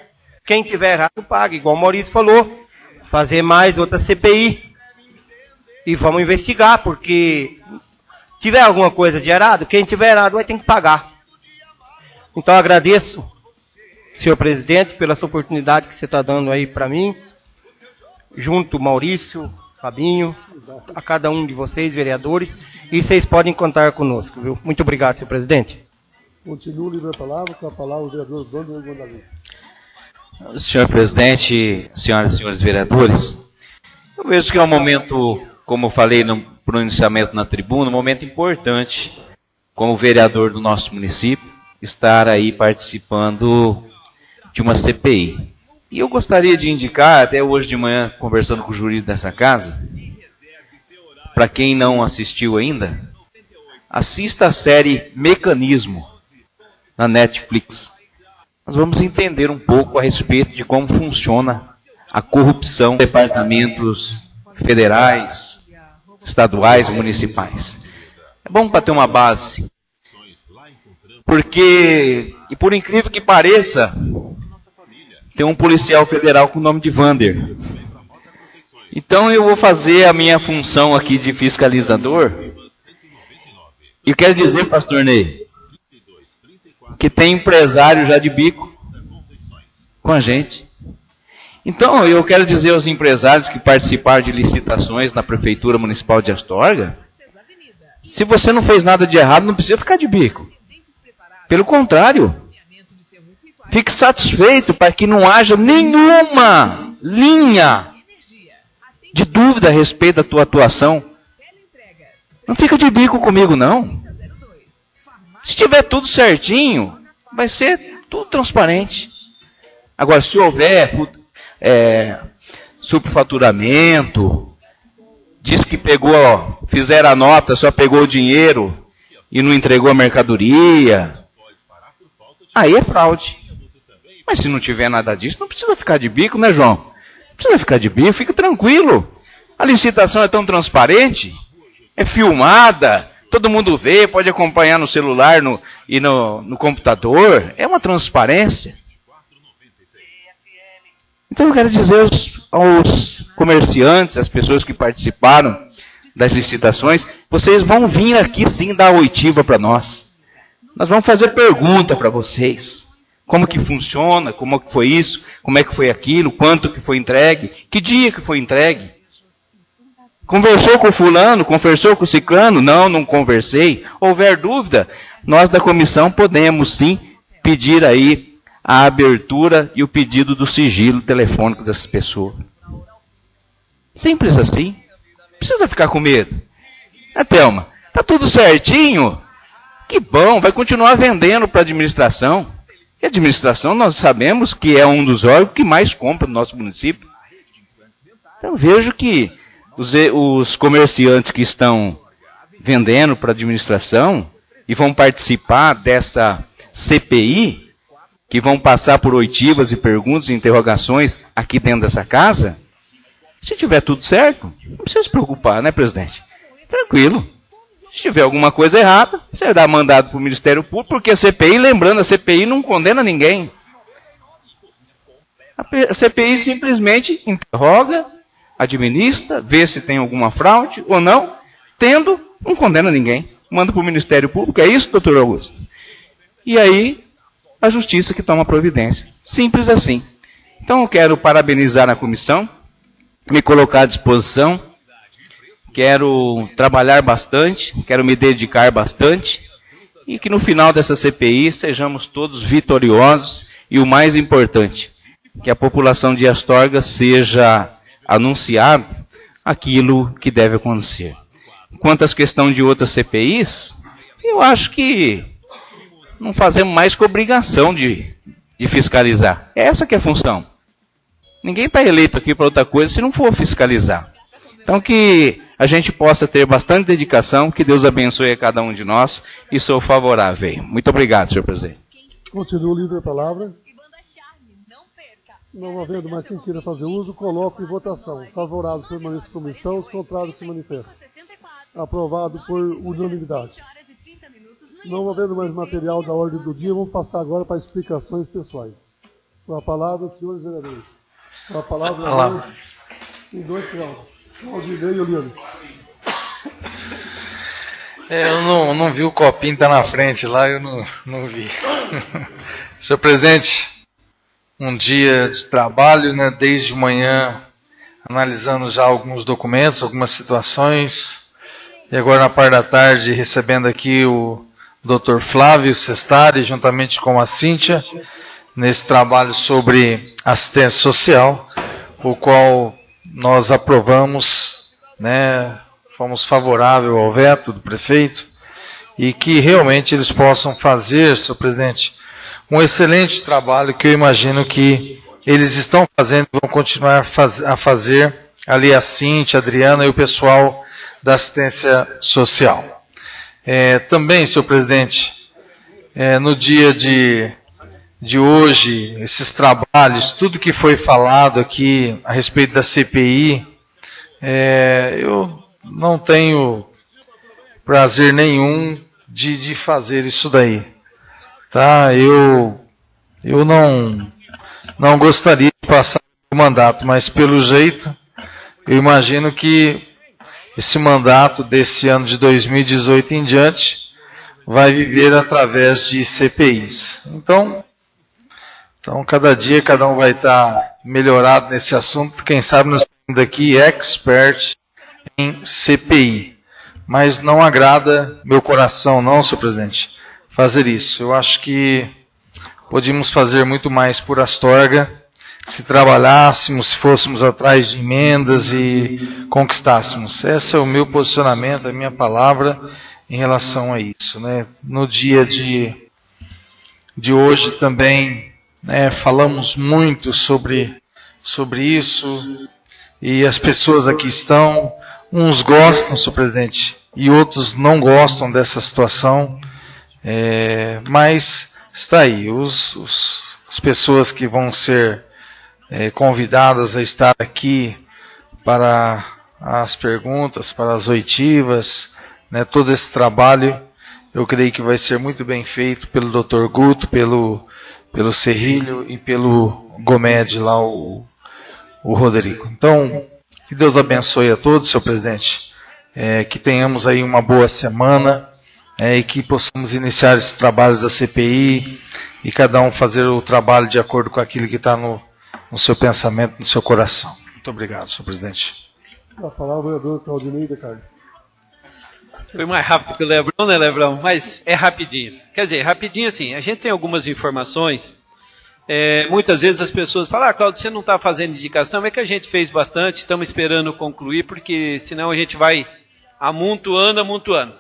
quem tiver errado paga, igual o Maurício falou, fazer mais outra CPI. E vamos investigar, porque tiver alguma coisa de errado, quem tiver errado vai ter que pagar. Então agradeço, senhor presidente, pela essa oportunidade que você está dando aí para mim, junto Maurício, Fabinho, a cada um de vocês, vereadores, e vocês podem contar conosco, viu? Muito obrigado, senhor presidente. Continuo livre a palavra, com a palavra o vereador Wander Gondalim. Senhor presidente, senhoras e senhores vereadores, eu vejo que é um momento, como eu falei no pronunciamento na tribuna, um momento importante, como vereador do nosso município, estar aí participando de uma CPI. E eu gostaria de indicar, até hoje de manhã, conversando com o jurídico dessa casa, para quem não assistiu ainda, assista a série Mecanismo, na Netflix. Nós vamos entender um pouco a respeito de como funciona a corrupção dos departamentos federais, estaduais, municipais. É bom para ter uma base. Porque, e por incrível que pareça, tem um policial federal com o nome de Wander. Então eu vou fazer a minha função aqui de fiscalizador. E eu quero dizer, pastor Ney, que tem empresário já de bico com a gente. Então eu quero dizer aos empresários que participaram de licitações na Prefeitura Municipal de Astorga, se você não fez nada de errado, não precisa ficar de bico. Pelo contrário, fique satisfeito para que não haja nenhuma linha de dúvida a respeito da tua atuação. Não fica de bico comigo, não. Se tiver tudo certinho, vai ser tudo transparente. Agora, se houver superfaturamento, diz que pegou, fizeram a nota, só pegou o dinheiro e não entregou a mercadoria, aí é fraude. Mas se não tiver nada disso, não precisa ficar de bico, né, João? Não precisa ficar de bico, fica tranquilo. A licitação é tão transparente, é filmada, todo mundo vê, pode acompanhar no celular e no computador. É uma transparência. Então eu quero dizer aos comerciantes, às pessoas que participaram das licitações, vocês vão vir aqui sim dar oitiva para nós. Nós vamos fazer pergunta para vocês. Como que funciona, como que foi isso, como é que foi aquilo, quanto que foi entregue, que dia que foi entregue. Conversou com o fulano, conversou com o ciclano? Não conversei. Houver dúvida, nós da comissão podemos sim pedir aí a abertura e o pedido do sigilo telefônico dessas pessoas. Simples assim. Não precisa ficar com medo. Thelma, tá tudo certinho? Que bom, vai continuar vendendo para a administração. E a administração nós sabemos que é um dos órgãos que mais compra no nosso município. Então vejo que os comerciantes que estão vendendo para a administração e vão participar dessa CPI, que vão passar por oitivas e perguntas e interrogações aqui dentro dessa casa, se tiver tudo certo, não precisa se preocupar, né, presidente? Tranquilo. Se tiver alguma coisa errada, você dá mandado para o Ministério Público, porque a CPI, lembrando, a CPI não condena ninguém. A CPI simplesmente interroga, administra, vê se tem alguma fraude ou não, tendo, não condena ninguém. Manda para o Ministério Público, é isso, doutor Augusto? E aí, a Justiça que toma providência. Simples assim. Então eu quero parabenizar a comissão, me colocar à disposição, quero trabalhar bastante, quero me dedicar bastante, e que no final dessa CPI sejamos todos vitoriosos, e o mais importante, que a população de Astorga seja anunciado aquilo que deve acontecer. Quanto às questões de outras CPIs, eu acho que não fazemos mais que obrigação de fiscalizar. Essa que é a função. Ninguém está eleito aqui para outra coisa se não for fiscalizar. Então que a gente possa ter bastante dedicação, que Deus abençoe a cada um de nós e sou favorável. Muito obrigado, senhor presidente. Continua o livre a palavra. Não havendo mais quem queira fazer uso, coloco em votação. Os favoráveis permaneçam como estão, os contrários se manifestam. Aprovado por unanimidade. Não havendo mais material da ordem do dia, vamos passar agora para explicações pessoais. Com a palavra, senhores vereadores. Com a palavra, em 2 graus. Claudinei e Oliane. Eu não vi o copinho estar na frente lá, eu não vi. Senhor presidente, um dia de trabalho, né, desde manhã, analisando já alguns documentos, algumas situações, e agora na parte da tarde recebendo aqui o Dr. Flávio Sestari, juntamente com a Cíntia, nesse trabalho sobre assistência social, o qual nós aprovamos, né, fomos favoráveis ao veto do prefeito, e que realmente eles possam fazer, senhor presidente, um excelente trabalho que eu imagino que eles estão fazendo e vão continuar a fazer, ali a Cíntia, a Adriana e o pessoal da assistência social. Também, senhor presidente, no dia de hoje, esses trabalhos, tudo que foi falado aqui a respeito da CPI, eu não tenho prazer nenhum de fazer isso daí. Tá? Eu não gostaria de passar o mandato, mas pelo jeito, eu imagino que esse mandato desse ano de 2018 em diante vai viver através de CPIs. Então cada dia cada um vai estar melhorado nesse assunto. Quem sabe nós temos daqui expert em CPI. Mas não agrada meu coração, não, senhor presidente, fazer isso. Eu acho que podíamos fazer muito mais por Astorga se trabalhássemos, se fôssemos atrás de emendas e conquistássemos. Esse é o meu posicionamento, a minha palavra em relação a isso, né? No dia de hoje também, né, falamos muito sobre isso, e as pessoas aqui estão, uns gostam, senhor presidente, e outros não gostam dessa situação, mas está aí, as pessoas que vão ser convidadas a estar aqui para as perguntas, para as oitivas, né, todo esse trabalho, eu creio que vai ser muito bem feito pelo Dr. Guto, pelo Serrilho e pelo Gomed lá, o Rodrigo. Então, que Deus abençoe a todos, senhor presidente, que tenhamos aí uma boa semana, e que possamos iniciar esses trabalhos da CPI e cada um fazer o trabalho de acordo com aquilo que está no seu pensamento, no seu coração. Muito obrigado, senhor presidente. A palavra é do Claudinei de Carlos. Foi mais rápido que o Lebrão, né, Lebrão? Mas é rapidinho. Quer dizer, rapidinho assim, a gente tem algumas informações. Muitas vezes as pessoas falam, Cláudio, você não está fazendo indicação, é que a gente fez bastante, estamos esperando concluir, porque senão a gente vai amontoando.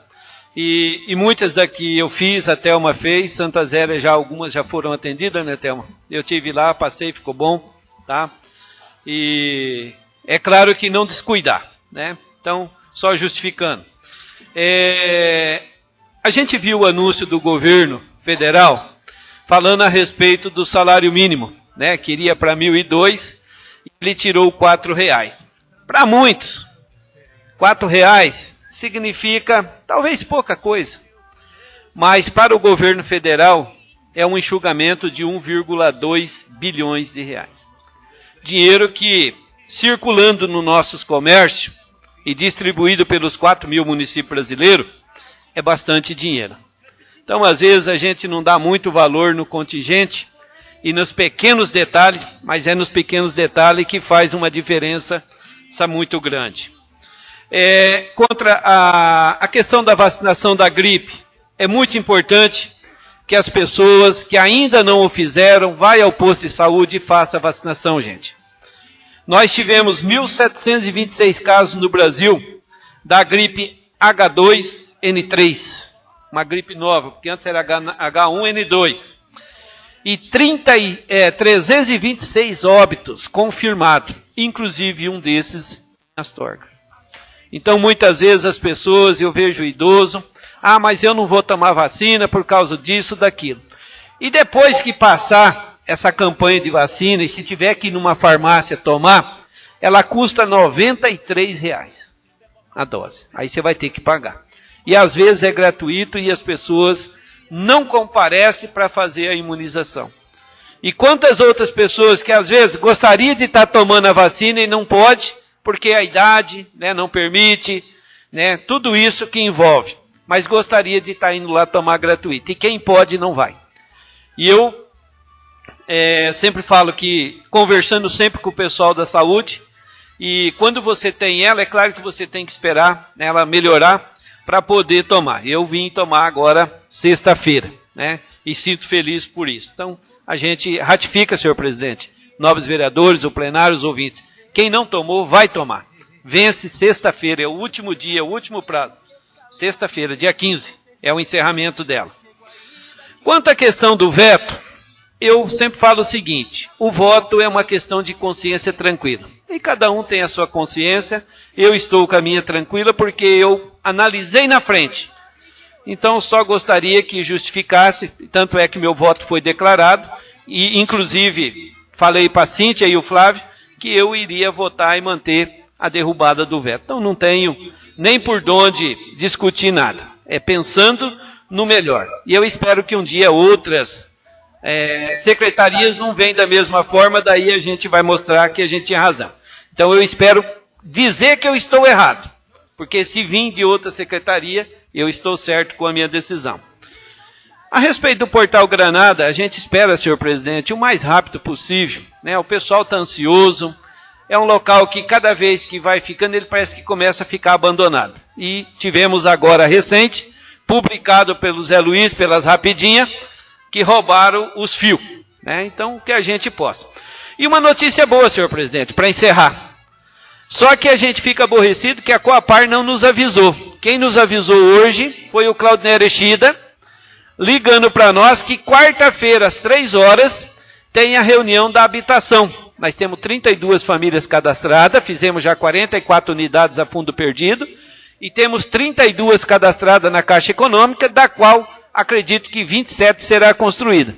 E muitas daqui eu fiz, a Thelma fez, Santa Zélia já, algumas já foram atendidas, né, Thelma? Eu estive lá, passei, ficou bom, tá? E é claro que não descuidar, né? Então, só justificando. A gente viu o anúncio do governo federal falando a respeito do salário mínimo, né? Queria para 1.002 e ele tirou R$4. Para muitos, R$4 significa talvez pouca coisa, mas para o governo federal é um enxugamento de 1,2 bilhões de reais. Dinheiro que, circulando nos nossos comércios e distribuído pelos 4.000 municípios brasileiros, é bastante dinheiro. Então, às vezes, a gente não dá muito valor no contingente e nos pequenos detalhes, mas é nos pequenos detalhes que faz uma diferença muito grande. Contra a questão da vacinação da gripe, é muito importante que as pessoas que ainda não o fizeram, vá ao posto de saúde e faça a vacinação, gente. Nós tivemos 1.726 casos no Brasil da gripe H2N3, uma gripe nova, porque antes era H1N2. e 326 óbitos confirmados, inclusive um desses em Astorga. Então, muitas vezes as pessoas, eu vejo o idoso, mas eu não vou tomar vacina por causa disso, daquilo. E depois que passar essa campanha de vacina, e se tiver que ir numa farmácia tomar, ela custa R$ 93 a dose. Aí você vai ter que pagar. E às vezes é gratuito e as pessoas não comparecem para fazer a imunização. E quantas outras pessoas que às vezes gostaria de estar tomando a vacina e não pode, porque a idade, né, não permite, né, tudo isso que envolve. Mas gostaria de estar indo lá tomar gratuito. E quem pode não vai. E eu sempre falo que, conversando sempre com o pessoal da saúde, e quando você tem ela, é claro que você tem que esperar ela melhorar para poder tomar. Eu vim tomar agora sexta-feira, né? E sinto feliz por isso. Então, a gente ratifica, senhor presidente, nobres vereadores, o plenário, os ouvintes. Quem não tomou, vai tomar. Vence sexta-feira, é o último dia, o último prazo. Sexta-feira, dia 15, é o encerramento dela. Quanto à questão do veto, eu sempre falo o seguinte, o voto é uma questão de consciência tranquila. E cada um tem a sua consciência, eu estou com a minha tranquila porque eu analisei na frente. Então, só gostaria que justificasse, tanto é que meu voto foi declarado, e inclusive falei para a Cíntia e o Flávio que eu iria votar e manter a derrubada do veto. Então, não tenho nem por onde discutir nada. É pensando no melhor. E eu espero que um dia outras secretarias não venham da mesma forma, daí a gente vai mostrar que a gente tinha razão. Então, eu espero dizer que eu estou errado. Porque se vir de outra secretaria, eu estou certo com a minha decisão. A respeito do Portal Granada, a gente espera, senhor presidente, o mais rápido possível, né? O pessoal está ansioso, é um local que cada vez que vai ficando, ele parece que começa a ficar abandonado. E tivemos agora recente, publicado pelo Zé Luiz, pelas Rapidinhas, que roubaram os fios, né? Então, que a gente possa. E uma notícia boa, senhor presidente, para encerrar. Só que a gente fica aborrecido que a Coapar não nos avisou. Quem nos avisou hoje foi o Claudinei Erechida, ligando para nós que quarta-feira, às 3 horas, tem a reunião da habitação. Nós temos 32 famílias cadastradas, fizemos já 44 unidades a fundo perdido, e temos 32 cadastradas na Caixa Econômica, da qual acredito que 27 será construída.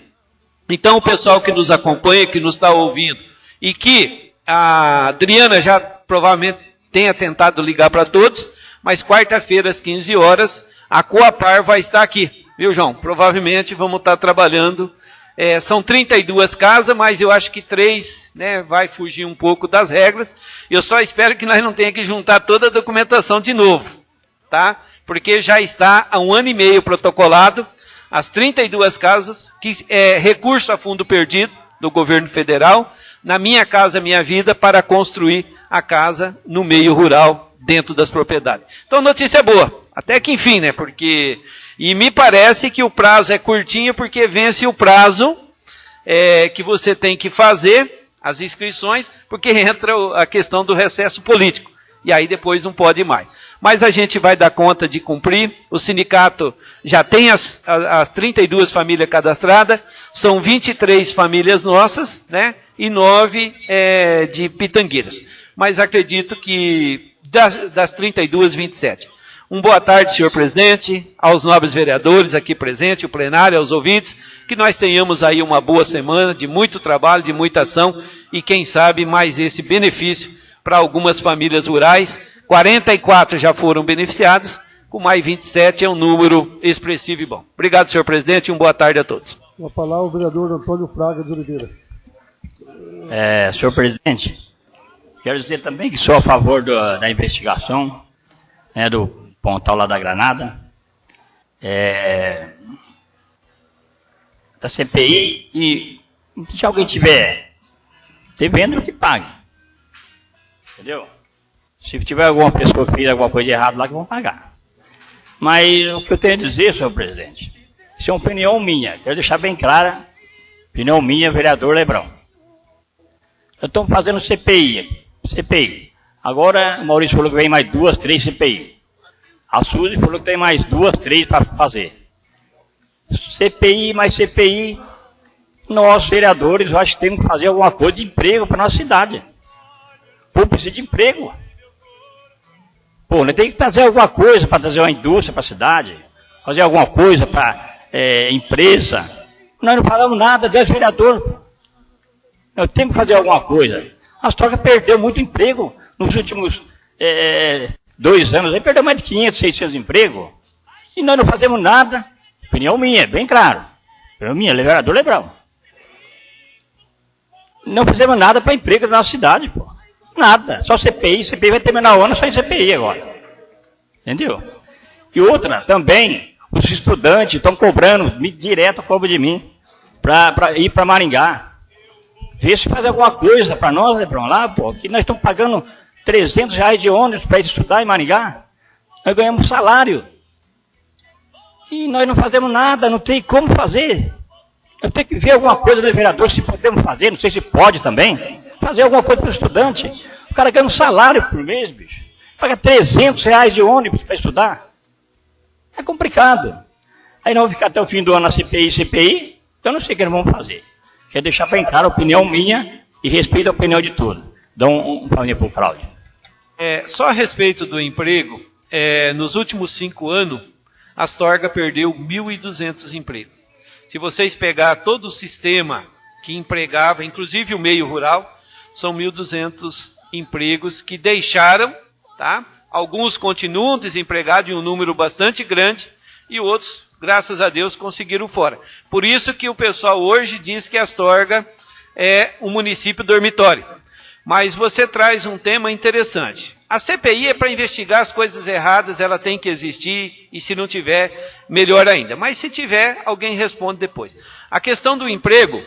Então, o pessoal que nos acompanha, que nos está ouvindo, e que a Adriana já provavelmente tenha tentado ligar para todos, mas quarta-feira, às 15 horas, a Coapar vai estar aqui. Viu, João? Provavelmente vamos estar trabalhando. São 32 casas, mas eu acho que 3, né, vai fugir um pouco das regras. Eu só espero que nós não tenhamos que juntar toda a documentação de novo, tá? Porque já está há 1 ano e meio protocolado as 32 casas, que é recurso a fundo perdido do governo federal, na Minha Casa Minha Vida, para construir a casa no meio rural, dentro das propriedades. Então, notícia boa, até que enfim, né? Porque, e me parece que o prazo é curtinho, porque vence o prazo que você tem que fazer as inscrições, porque entra a questão do recesso político, e aí depois não pode mais. Mas a gente vai dar conta de cumprir, o sindicato já tem as 32 famílias cadastradas, são 23 famílias nossas, né? E 9 de Pitangueiras. Mas acredito que das 32, 27. Boa tarde, senhor presidente, aos nobres vereadores aqui presentes, o plenário, aos ouvintes, que nós tenhamos aí uma boa semana de muito trabalho, de muita ação, e quem sabe mais esse benefício para algumas famílias rurais. 44 já foram beneficiadas, com mais 27 é um número expressivo e bom. Obrigado, senhor presidente, e boa tarde a todos. Com a palavra o vereador Antônio Fraga de Oliveira. Senhor presidente, quero dizer também que sou a favor da investigação, né, do Pontal lá da Granada, da CPI, e se alguém tiver devendo, que pague. Entendeu? Se tiver alguma pessoa que fez alguma coisa de errado lá, que vão pagar. Mas o que eu tenho a dizer, senhor presidente, isso é uma opinião minha, quero deixar bem clara, opinião minha, vereador Lebrão. Eu estou fazendo CPI. Agora o Maurício falou que vem mais 2, 3 CPI. A Suzy falou que tem mais 2, 3 para fazer. CPI mais CPI, nós, vereadores, eu acho que temos que fazer alguma coisa de emprego para a nossa cidade. O povo precisa de emprego. Pô, nós temos que trazer alguma coisa para trazer uma indústria para a cidade, fazer alguma coisa para empresa. Nós não falamos nada dos vereadores. Nós temos que fazer alguma coisa. A Astorga perdeu muito emprego nos últimos 2 anos. Aí perdeu mais de 500, 600 empregos. E nós não fazemos nada. Opinião minha, bem claro. Opinião minha, vereador Lebrão. Não fizemos nada para emprego da nossa cidade, pô. Nada. Só CPI. CPI vai terminar o ano só em CPI agora. Entendeu? E outra, também, os estudantes estão cobrando, direto cobram de mim, para ir para Maringá. Vê se faz alguma coisa para nós, Lebrão, lá, pô, que nós estamos pagando R$300 de ônibus para estudar em Maringá. Nós ganhamos salário. E nós não fazemos nada, não tem como fazer. Eu tenho que ver alguma coisa do vereador, se podemos fazer, não sei se pode também, fazer alguma coisa para o estudante. O cara ganha um salário por mês, bicho. Paga R$300 de ônibus para estudar. É complicado. Aí nós vamos ficar até o fim do ano na CPI, então não sei o que nós vamos fazer. Quer deixar bem claro a opinião minha e respeito a opinião de todos. Dá um palinho para o Cláudio. Só a respeito do emprego, nos últimos 5 anos, a Astorga perdeu 1.200 empregos. Se vocês pegar todo o sistema que empregava, inclusive o meio rural, são 1.200 empregos que deixaram, tá? Alguns continuam desempregados em um número bastante grande e outros, graças a Deus, conseguiram fora. Por isso que o pessoal hoje diz que Astorga é um município dormitório. Mas você traz um tema interessante. A CPI é para investigar as coisas erradas, ela tem que existir, e se não tiver, melhor ainda. Mas se tiver, alguém responde depois. A questão do emprego,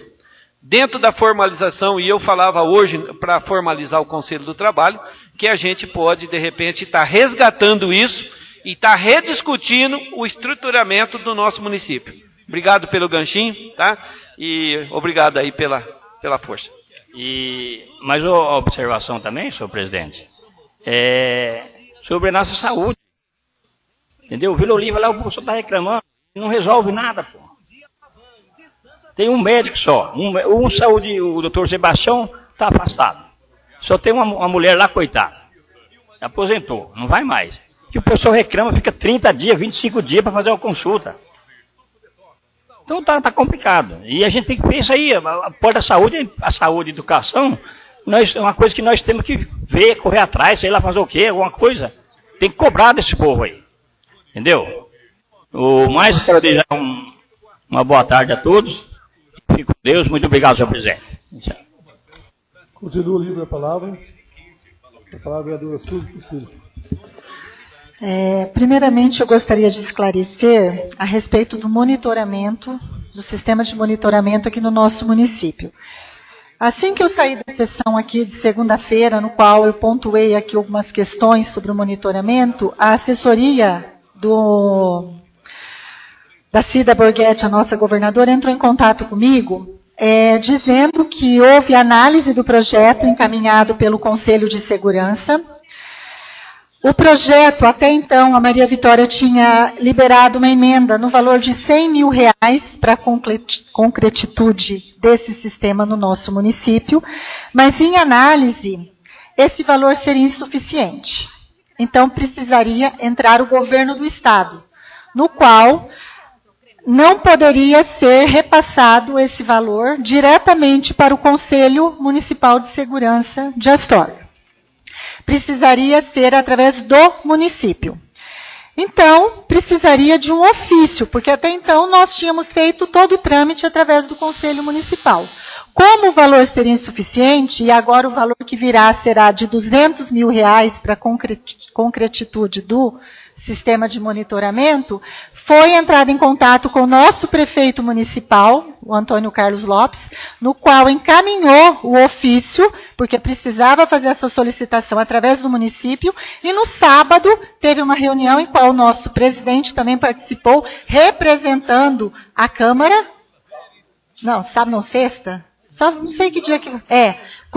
dentro da formalização, e eu falava hoje para formalizar o Conselho do Trabalho, que a gente pode, de repente, estar resgatando isso e estar rediscutindo o estruturamento do nosso município. Obrigado pelo ganchinho, tá? E obrigado aí pela força. Mas uma observação também, senhor presidente, sobre a nossa saúde. Entendeu? O Vila Oliva lá, o professor está reclamando, não resolve nada, pô. Tem um médico só, saúde, o doutor Sebastião está afastado. Só tem uma mulher lá, coitada. Aposentou, não vai mais. E o pessoal reclama, fica 30 dias, 25 dias para fazer uma consulta. Então tá complicado. E a gente tem que pensar aí, a porta da saúde, a saúde e a educação, é uma coisa que nós temos que ver, correr atrás, sei lá, fazer o quê, alguma coisa. Tem que cobrar desse povo aí. Entendeu? O mais eu quero desejar uma boa tarde a todos. Fique com Deus. Muito obrigado, senhor presidente. Continua livre a palavra. A palavra é a vereadora Suzy Priscila. Primeiramente, eu gostaria de esclarecer a respeito do monitoramento, do sistema de monitoramento aqui no nosso município. Assim que eu saí da sessão aqui de segunda-feira, no qual eu pontuei aqui algumas questões sobre o monitoramento, a assessoria da Cida Borghetti, a nossa governadora, entrou em contato comigo, dizendo que houve análise do projeto encaminhado pelo Conselho de Segurança. O projeto, até então, a Maria Vitória tinha liberado uma emenda no valor de R$100 mil para a concretitude desse sistema no nosso município, mas em análise, esse valor seria insuficiente. Então, precisaria entrar o governo do Estado, no qual não poderia ser repassado esse valor diretamente para o Conselho Municipal de Segurança de Astorga. Precisaria ser através do município. Então, precisaria de um ofício, porque até então nós tínhamos feito todo o trâmite através do Conselho Municipal. Como o valor seria insuficiente, e agora o valor que virá será de R$200 mil para a concretitude do sistema de monitoramento, foi entrado em contato com o nosso prefeito municipal, o Antônio Carlos Lopes, no qual encaminhou o ofício, porque precisava fazer essa solicitação através do município, e no sábado teve uma reunião em qual o nosso presidente também participou, representando a Câmara. Não, sábado não, sexta? Só não sei que dia que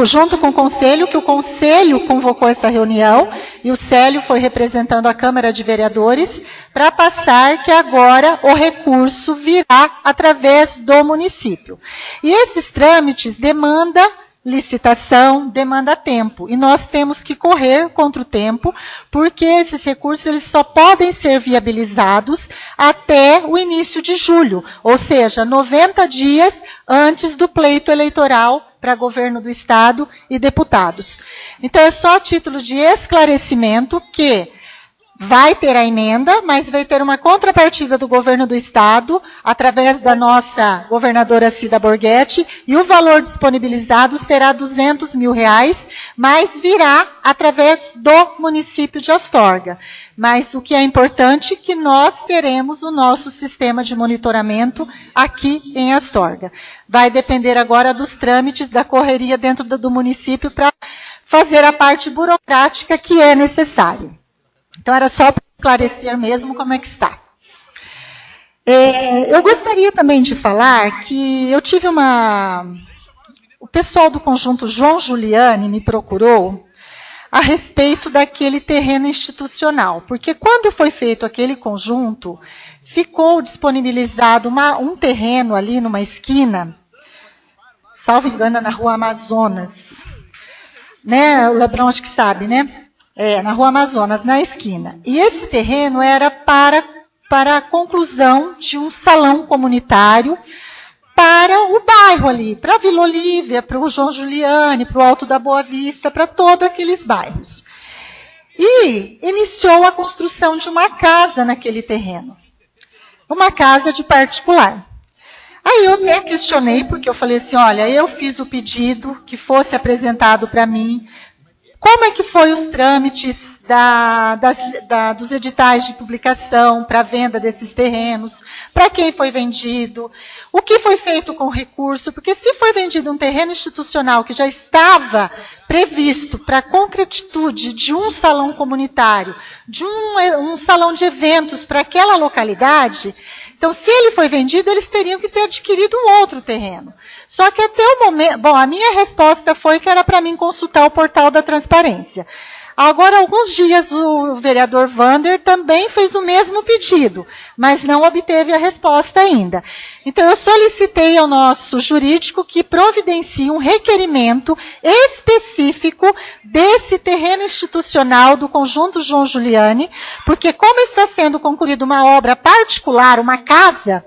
junto com o Conselho, que o Conselho convocou essa reunião, e o Célio foi representando a Câmara de Vereadores, para passar que agora o recurso virá através do município. E esses trâmites demandam licitação, demanda tempo. E nós temos que correr contra o tempo, porque esses recursos eles só podem ser viabilizados até o início de julho, ou seja, 90 dias antes do pleito eleitoral para governo do Estado e deputados. Então, é só a título de esclarecimento que vai ter a emenda, mas vai ter uma contrapartida do governo do Estado, através da nossa governadora Cida Borghetti, e o valor disponibilizado será R$200 mil, mas virá através do município de Astorga. Mas o que é importante é que nós teremos o nosso sistema de monitoramento aqui em Astorga. Vai depender agora dos trâmites, da correria dentro do município para fazer a parte burocrática que é necessária. Então, era só para esclarecer mesmo como é que está. Eu gostaria também de falar que eu tive o pessoal do conjunto João Giuliani me procurou a respeito daquele terreno institucional, porque quando foi feito aquele conjunto, ficou disponibilizado um terreno ali numa esquina, salvo engano, na Rua Amazonas. Né? O Lebrão acho que sabe, né? Na Rua Amazonas, na esquina. E esse terreno era para a conclusão de um salão comunitário para o bairro ali, para a Vila Olívia, para o João Giuliani, para o Alto da Boa Vista, para todos aqueles bairros. E iniciou a construção de uma casa naquele terreno. Uma casa de particular. Aí eu até questionei, porque eu falei assim, olha, eu fiz o pedido que fosse apresentado para mim. Como é que foi os trâmites dos editais de publicação para a venda desses terrenos? Para quem foi vendido? O que foi feito com o recurso? Porque se foi vendido um terreno institucional que já estava previsto para a concretitude de um salão comunitário, de um salão de eventos para aquela localidade, então se ele foi vendido, eles teriam que ter adquirido um outro terreno. Só que até o momento... Bom, a minha resposta foi que era para mim consultar o portal da transparência. Agora, há alguns dias, o vereador Vander também fez o mesmo pedido, mas não obteve a resposta ainda. Então, eu solicitei ao nosso jurídico que providencie um requerimento específico desse terreno institucional do conjunto João Giuliani, porque como está sendo concluída uma obra particular, uma casa...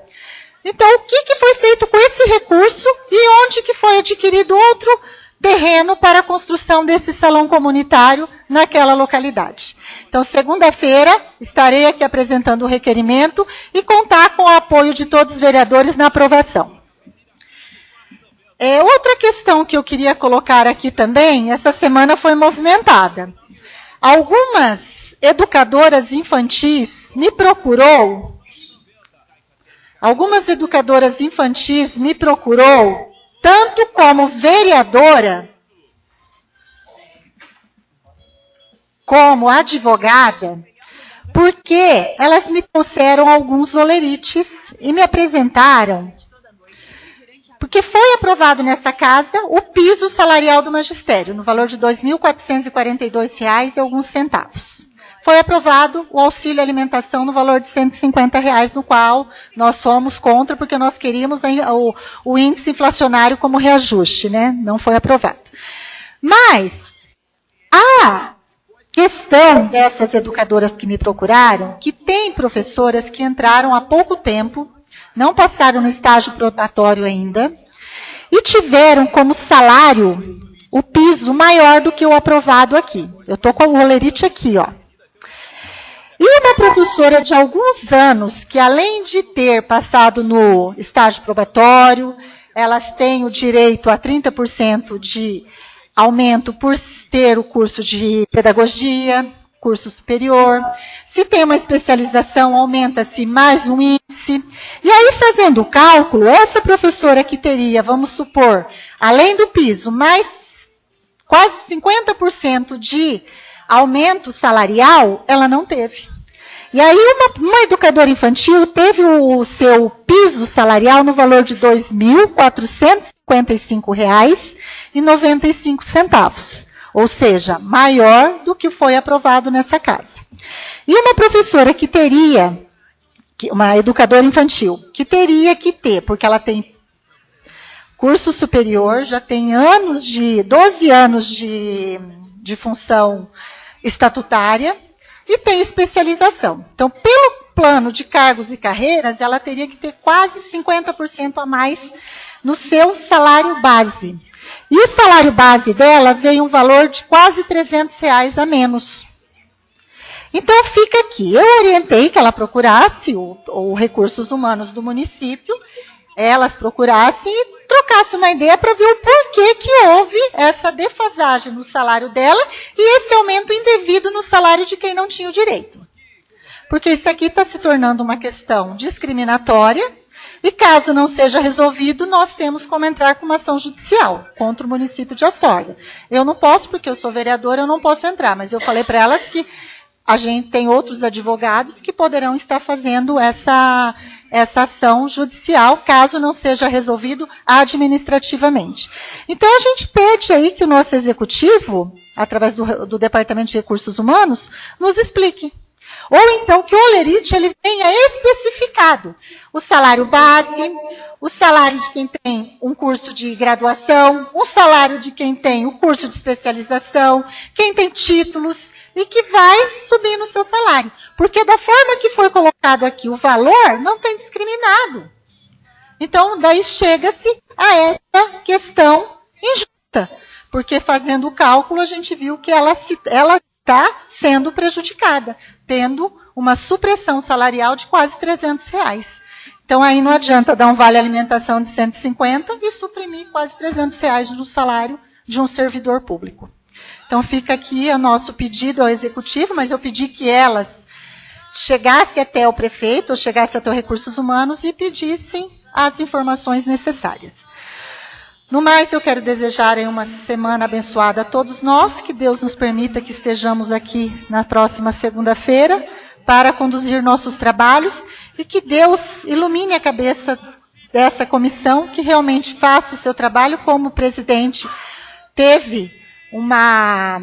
Então, o que foi feito com esse recurso e onde que foi adquirido outro terreno para a construção desse salão comunitário naquela localidade? Então, segunda-feira, estarei aqui apresentando o requerimento e contar com o apoio de todos os vereadores na aprovação. Outra questão que eu queria colocar aqui também, essa semana foi movimentada. Algumas educadoras infantis me procurou... Algumas educadoras infantis me procurou, tanto como vereadora, como advogada, porque elas me trouxeram alguns olerites e me apresentaram, porque foi aprovado nessa casa o piso salarial do magistério, no valor de R$ 2.442 e alguns centavos. Foi aprovado o auxílio alimentação no valor de R$ 150, no qual nós somos contra, porque nós queríamos o índice inflacionário como reajuste, né? Não foi aprovado. Mas a questão dessas educadoras que me procuraram, que tem professoras que entraram há pouco tempo, não passaram no estágio probatório ainda, e tiveram como salário o piso maior do que o aprovado aqui. Eu estou com o rolerite aqui, ó. E uma professora de alguns anos, que além de ter passado no estágio probatório, elas têm o direito a 30% de aumento por ter o curso de pedagogia, curso superior. Se tem uma especialização, aumenta-se mais um índice. E aí, fazendo o cálculo, essa professora que teria, vamos supor, além do piso, mais quase 50% de aumento salarial, ela não teve. E aí uma educadora infantil teve o seu piso salarial no valor de R$ 2.455,95, ou seja, maior do que foi aprovado nessa casa. E uma professora que teria, uma educadora infantil, que teria que ter, porque ela tem curso superior, já tem 12 anos de função estatutária e tem especialização. Então, pelo plano de cargos e carreiras, ela teria que ter quase 50% a mais no seu salário base. E o salário base dela veio um valor de quase R$300 a menos. Então, fica aqui. Eu orientei que ela procurasse o Recursos Humanos do município, elas procurassem e trocassem uma ideia para ver o porquê que houve essa defasagem no salário dela e esse aumento indevido no salário de quem não tinha o direito. Porque isso aqui está se tornando uma questão discriminatória e, caso não seja resolvido, nós temos como entrar com uma ação judicial contra o município de Astorga. Eu não posso, porque eu sou vereadora, eu não posso entrar, mas eu falei para elas que a gente tem outros advogados que poderão estar fazendo essa ação judicial, caso não seja resolvido administrativamente. Então, a gente pede aí que o nosso executivo, através do Departamento de Recursos Humanos, nos explique. Ou então que o Olerite ele tenha especificado o salário base, o salário de quem tem um curso de graduação, o salário de quem tem o curso de especialização, quem tem títulos, e que vai subir no seu salário. Porque da forma que foi colocado aqui o valor, não tem discriminado. Então, daí chega-se a essa questão injusta. Porque fazendo o cálculo, a gente viu que ela está sendo prejudicada, tendo uma supressão salarial de quase R$300. Então, aí não adianta dar um vale alimentação de 150 e suprimir quase R$300 no salário de um servidor público. Então, fica aqui o nosso pedido ao Executivo, mas eu pedi que elas chegassem até o prefeito, ou chegassem até o Recursos Humanos e pedissem as informações necessárias. No mais, eu quero desejar uma semana abençoada a todos nós, que Deus nos permita que estejamos aqui na próxima segunda-feira para conduzir nossos trabalhos e que Deus ilumine a cabeça dessa comissão, que realmente faça o seu trabalho. Como o presidente teve uma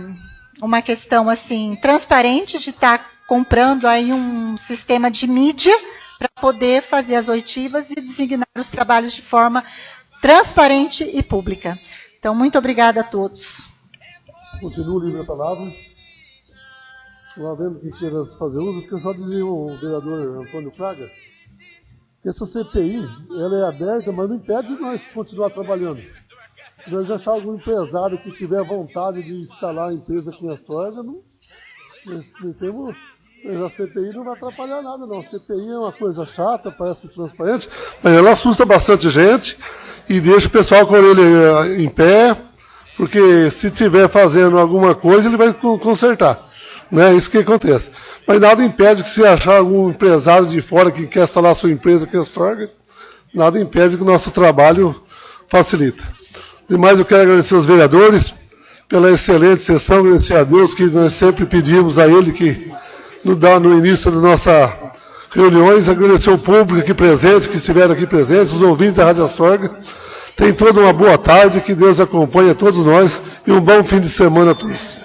questão assim transparente de estar comprando aí um sistema de mídia para poder fazer as oitivas e designar os trabalhos de forma transparente e pública. Então, muito obrigada a todos. Continuo livre a palavra. Não havendo que queira fazer uso, porque só dizia o vereador Antônio Fraga, que essa CPI ela é aberta, mas não impede de nós continuar trabalhando. Se nós achar algum empresário que tiver vontade de instalar a empresa aqui em Astorga, a CPI não vai atrapalhar nada, não. A CPI é uma coisa chata, parece transparente, mas ela assusta bastante gente e deixa o pessoal com a orelha em pé, porque se estiver fazendo alguma coisa, ele vai consertar. Né? Isso que acontece. Mas nada impede que se achar algum empresário de fora que quer instalar a sua empresa aqui em Astorga, nada impede que o nosso trabalho facilita. Demais, eu quero agradecer aos vereadores pela excelente sessão, agradecer a Deus que nós sempre pedimos a Ele que nos dá no início das nossas reuniões, agradecer ao público aqui presente, que estiveram aqui presentes, os ouvintes da Rádio Astorga. Tenham toda uma boa tarde, que Deus acompanhe a todos nós e um bom fim de semana a todos.